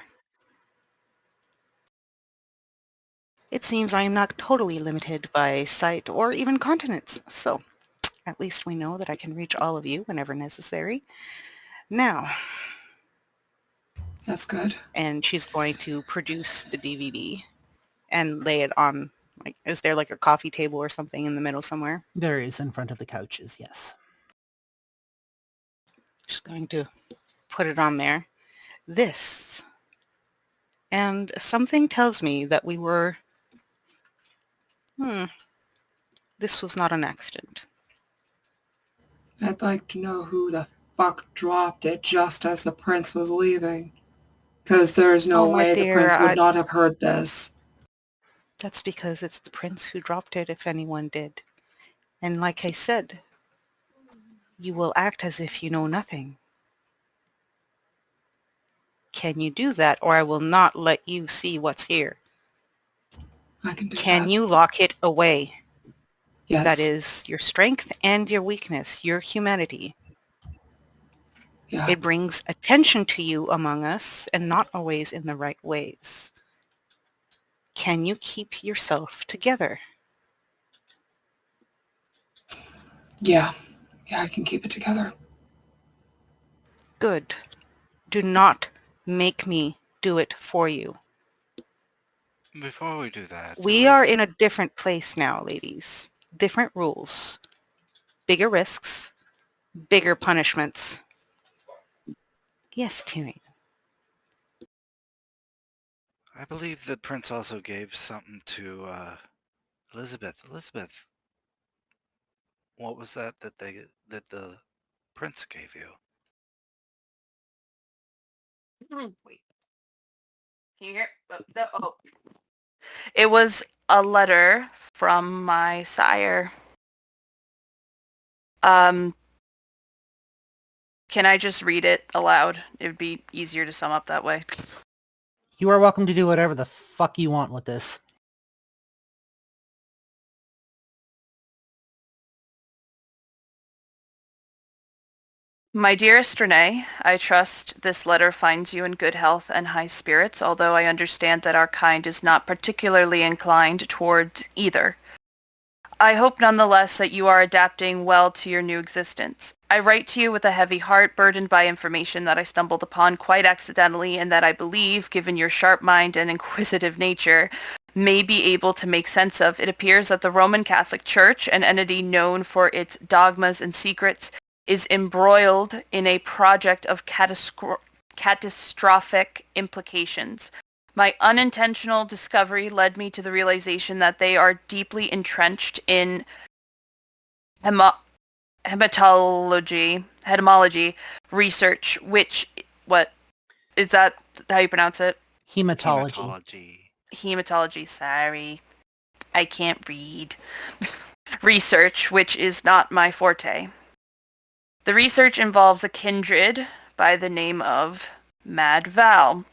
It seems I am not totally limited by sight or even continents, so at least we know that I can reach all of you whenever necessary. Now, That's good. and she's going to produce the DVD and lay it on, like, is there like a coffee table or something in the middle somewhere? There is in front of the couches, yes. Just going to put it on there. This. And something tells me that we were... This was not an accident. I'd like to know who the fuck dropped it just as the prince was leaving. Because there's no Oh, my way the dear, prince would not have heard this. That's because it's the prince who dropped it, if anyone did. And like I said, you will act as if you know nothing. Can you do that, or I will not let you see what's here? I can do Can that. you lock it away? Yes. That is your strength and your weakness, your humanity. Yeah. It brings attention to you among us, and not always in the right ways. Can you keep yourself together? Yeah. Yeah, I can keep it together. Good. Do not make me do it for you. Before we do that, We are in a different place now, ladies. Different rules. Bigger risks. Bigger punishments. Yes, Tyrion. I believe the prince also gave something to Elizabeth. Elizabeth, what was that that the prince gave you? Wait. Can you hear? Oh. It was a letter from my sire. Can I just read it aloud? It would be easier to sum up that way. You are welcome to do whatever the fuck you want with this. My dearest Renee, I trust this letter finds you in good health and high spirits, although I understand that our kind is not particularly inclined toward either. I hope nonetheless that you are adapting well to your new existence. I write to you with a heavy heart burdened by information that I stumbled upon quite accidentally and that I believe, given your sharp mind and inquisitive nature, may be able to make sense of. It appears that the Roman Catholic Church, an entity known for its dogmas and secrets, is embroiled in a project of catastrophic implications. My unintentional discovery led me to the realization that they are deeply entrenched in hematology research, what is that how you pronounce it? Hematology. Hematology, sorry. I can't read. Research, which is not my forte. The research involves a kindred by the name of Mad Val.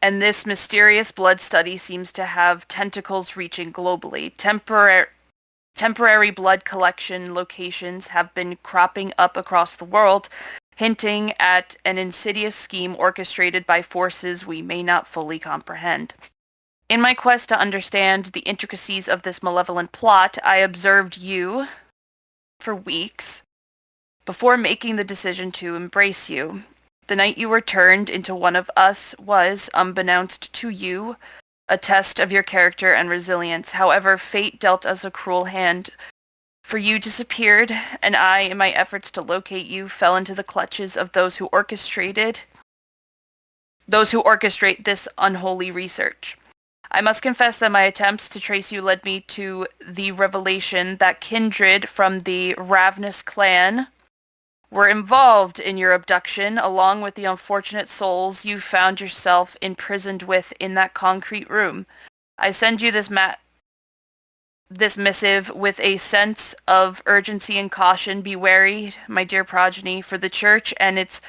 And this mysterious blood study seems to have tentacles reaching globally. Temporary blood collection locations have been cropping up across the world, hinting at an insidious scheme orchestrated by forces we may not fully comprehend. In my quest to understand the intricacies of this malevolent plot, I observed you for weeks before making the decision to embrace you. The night you were turned into one of us was, unbeknownst to you, a test of your character and resilience. However, fate dealt us a cruel hand. For you disappeared, and I, in my efforts to locate you, fell into the clutches of those who orchestrate this unholy research. I must confess that my attempts to trace you led me to the revelation that kindred from the Ravenous clan were involved in your abduction, along with the unfortunate souls you found yourself imprisoned with in that concrete room. I send you this missive with a sense of urgency and caution. Be wary, my dear progeny, for the Church and its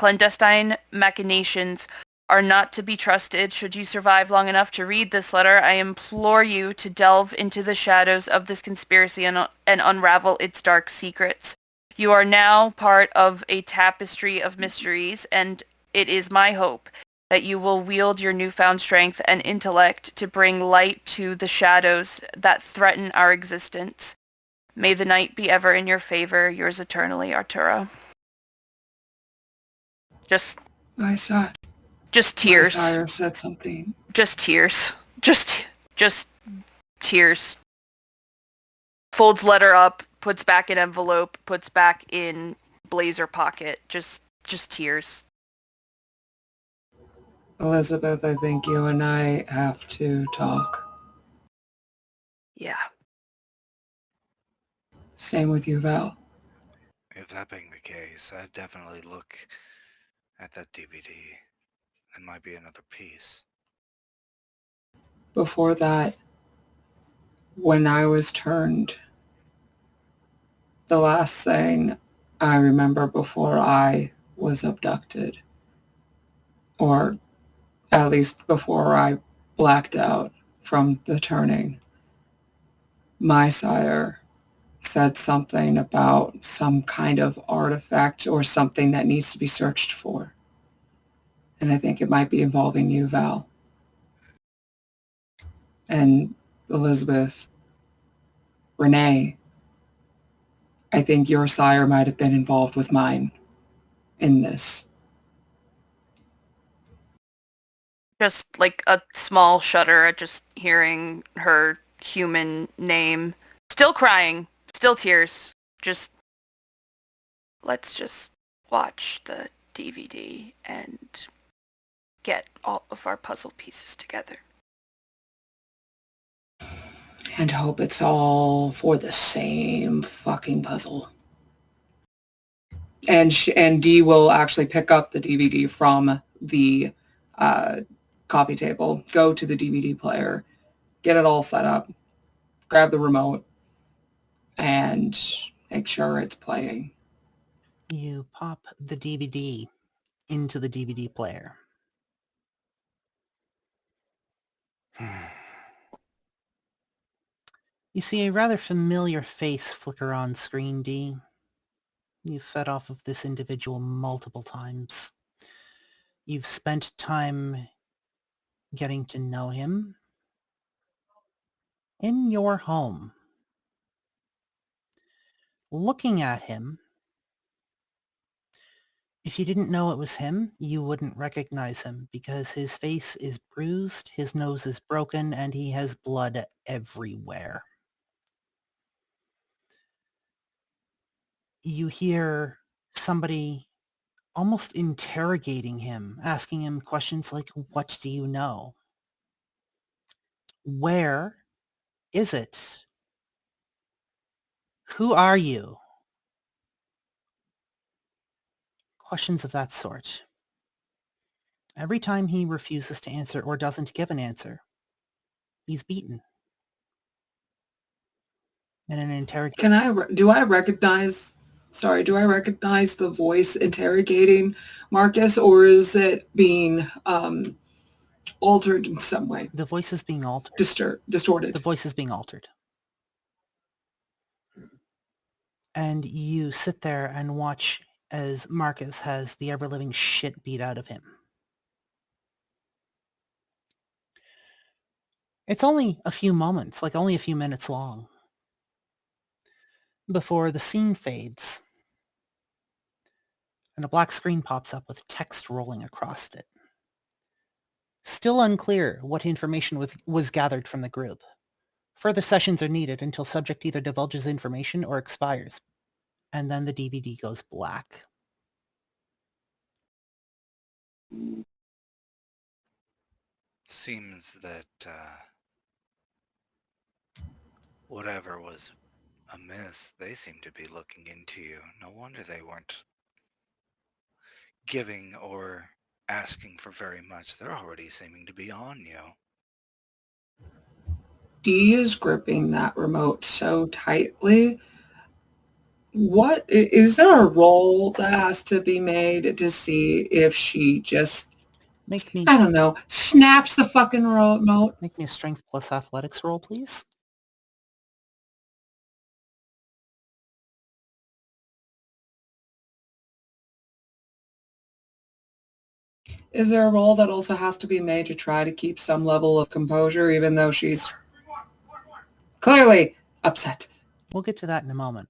Clandestine machinations are not to be trusted. Should you survive long enough to read this letter, I implore you to delve into the shadows of this conspiracy and unravel its dark secrets. You are now part of a tapestry of mysteries, and it is my hope that you will wield your newfound strength and intellect to bring light to the shadows that threaten our existence. May the night be ever in your favor. Yours eternally, Arturo. Just My tears. sire said something. Just tears. Just tears. Folds letter up, puts back in envelope, puts back in blazer pocket. Just tears. Elizabeth, I think you and I have to talk. Yeah. Same with you, Val. If that being the case, I'd definitely look at that DVD. It might be another piece. Before that, when I was turned, the last thing I remember before I was abducted, or at least before I blacked out from the turning, my sire said something about some kind of artifact or something that needs to be searched for. And I think it might be involving you, Val. And Elizabeth, Renee, I think your sire might have been involved with mine in this. Just like a small shudder at just hearing her human name. Still crying. Still tears. Let's just watch the DVD and get all of our puzzle pieces together. And hope it's all for the same fucking puzzle. And Dee will actually pick up the DVD from the coffee table, go to the DVD player, get it all set up, grab the remote, and make sure it's playing. You pop the DVD into the DVD player. You see a rather familiar face flicker on screen, D. You've fed off of this individual multiple times. You've spent time getting to know him in your home. Looking at him, if you didn't know it was him, you wouldn't recognize him because his face is bruised, his nose is broken, and he has blood everywhere. You hear somebody almost interrogating him, asking him questions like, "What do you know? Where is it? Who are you?" Questions of that sort. Every time he refuses to answer or doesn't give an answer, he's beaten. And an interrogation. Do I recognize the voice interrogating Marcus, or is it being altered in some way? The voice is being altered. Distorted. The voice is being altered. And you sit there and watch as Marcus has the ever-living shit beat out of him. It's only a few moments, like only a few minutes long, before the scene fades and a black screen pops up with text rolling across it. Still unclear what information was gathered from the group. Further sessions are needed until subject either divulges information or expires. And then the DVD goes black. Seems that whatever was amiss, they seem to be looking into you. No wonder they weren't giving or asking for very much. They're already seeming to be on you. Dee is gripping that remote so tightly What is there a roll that has to be made to see if she just, Make me I don't know, snaps the fucking remote? make me a strength plus athletics roll, please. Is there a roll that also has to be made to try to keep some level of composure, even though she's clearly upset? We'll get to that in a moment.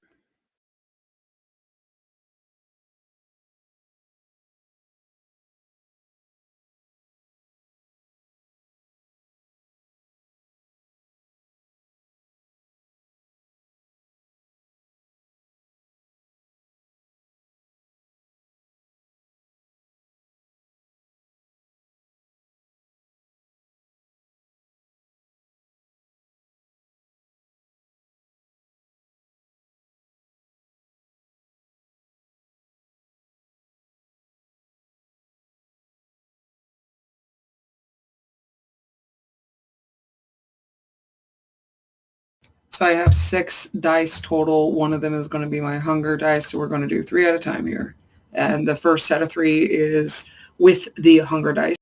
So I have 6 dice total. One of them is going to be my hunger dice, so we're going to do 3 at a time here. And the first set of 3 is with the hunger dice.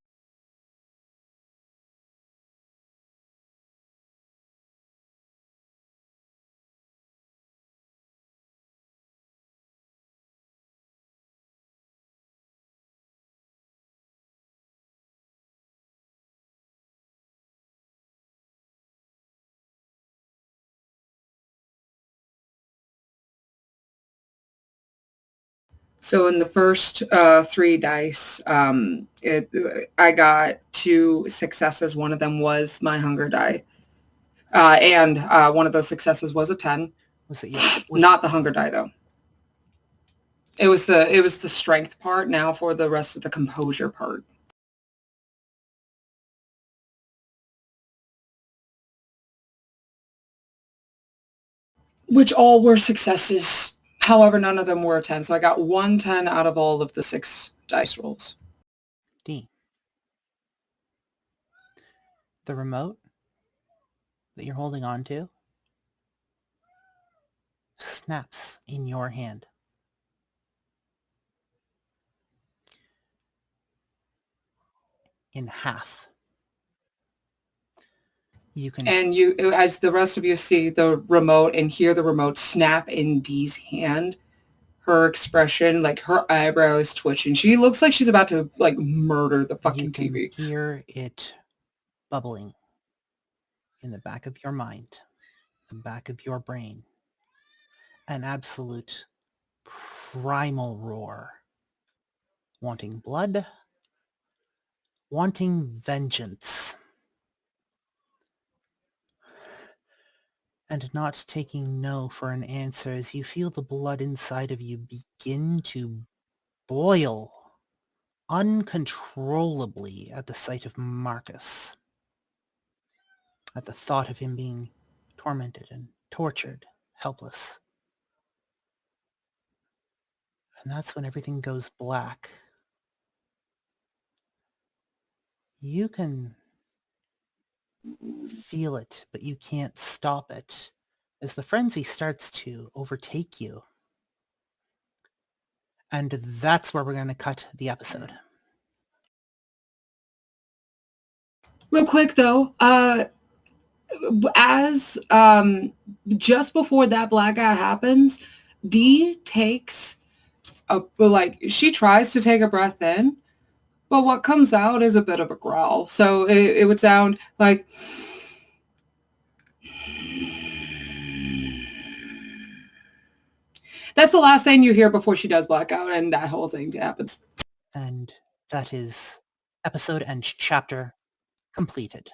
So in the first 3 dice, I got 2 successes. One of them was my hunger die. And one of those successes was a 10. Was it Not the hunger die, though. It was the strength part. Now for the rest of the composure part. Which all were successes. However, none of them were a 10. So I got 1 10 out of all of the 6 dice rolls. D. The remote that you're holding on to snaps in your hand. In half. You can... And you, as the rest of you see the remote and hear the remote snap in Dee's hand, her expression, like her eyebrows twitching. She looks like she's about to like murder the fucking you TV. can hear it bubbling in the back of your mind, the back of your brain. An absolute primal roar. Wanting blood, wanting vengeance, and not taking no for an answer as you feel the blood inside of you begin to boil uncontrollably at the sight of Marcus, at the thought of him being tormented and tortured, helpless. And that's when everything goes black. You can feel it, but you can't stop it as the frenzy starts to overtake you. And that's where we're going to cut the episode. Real quick though, as just before that blackout happens, Dee takes she tries to take a breath in, but what comes out is a bit of a growl. So it would sound like that's the last thing you hear before she does blackout, and that whole thing happens. And that is episode and chapter completed.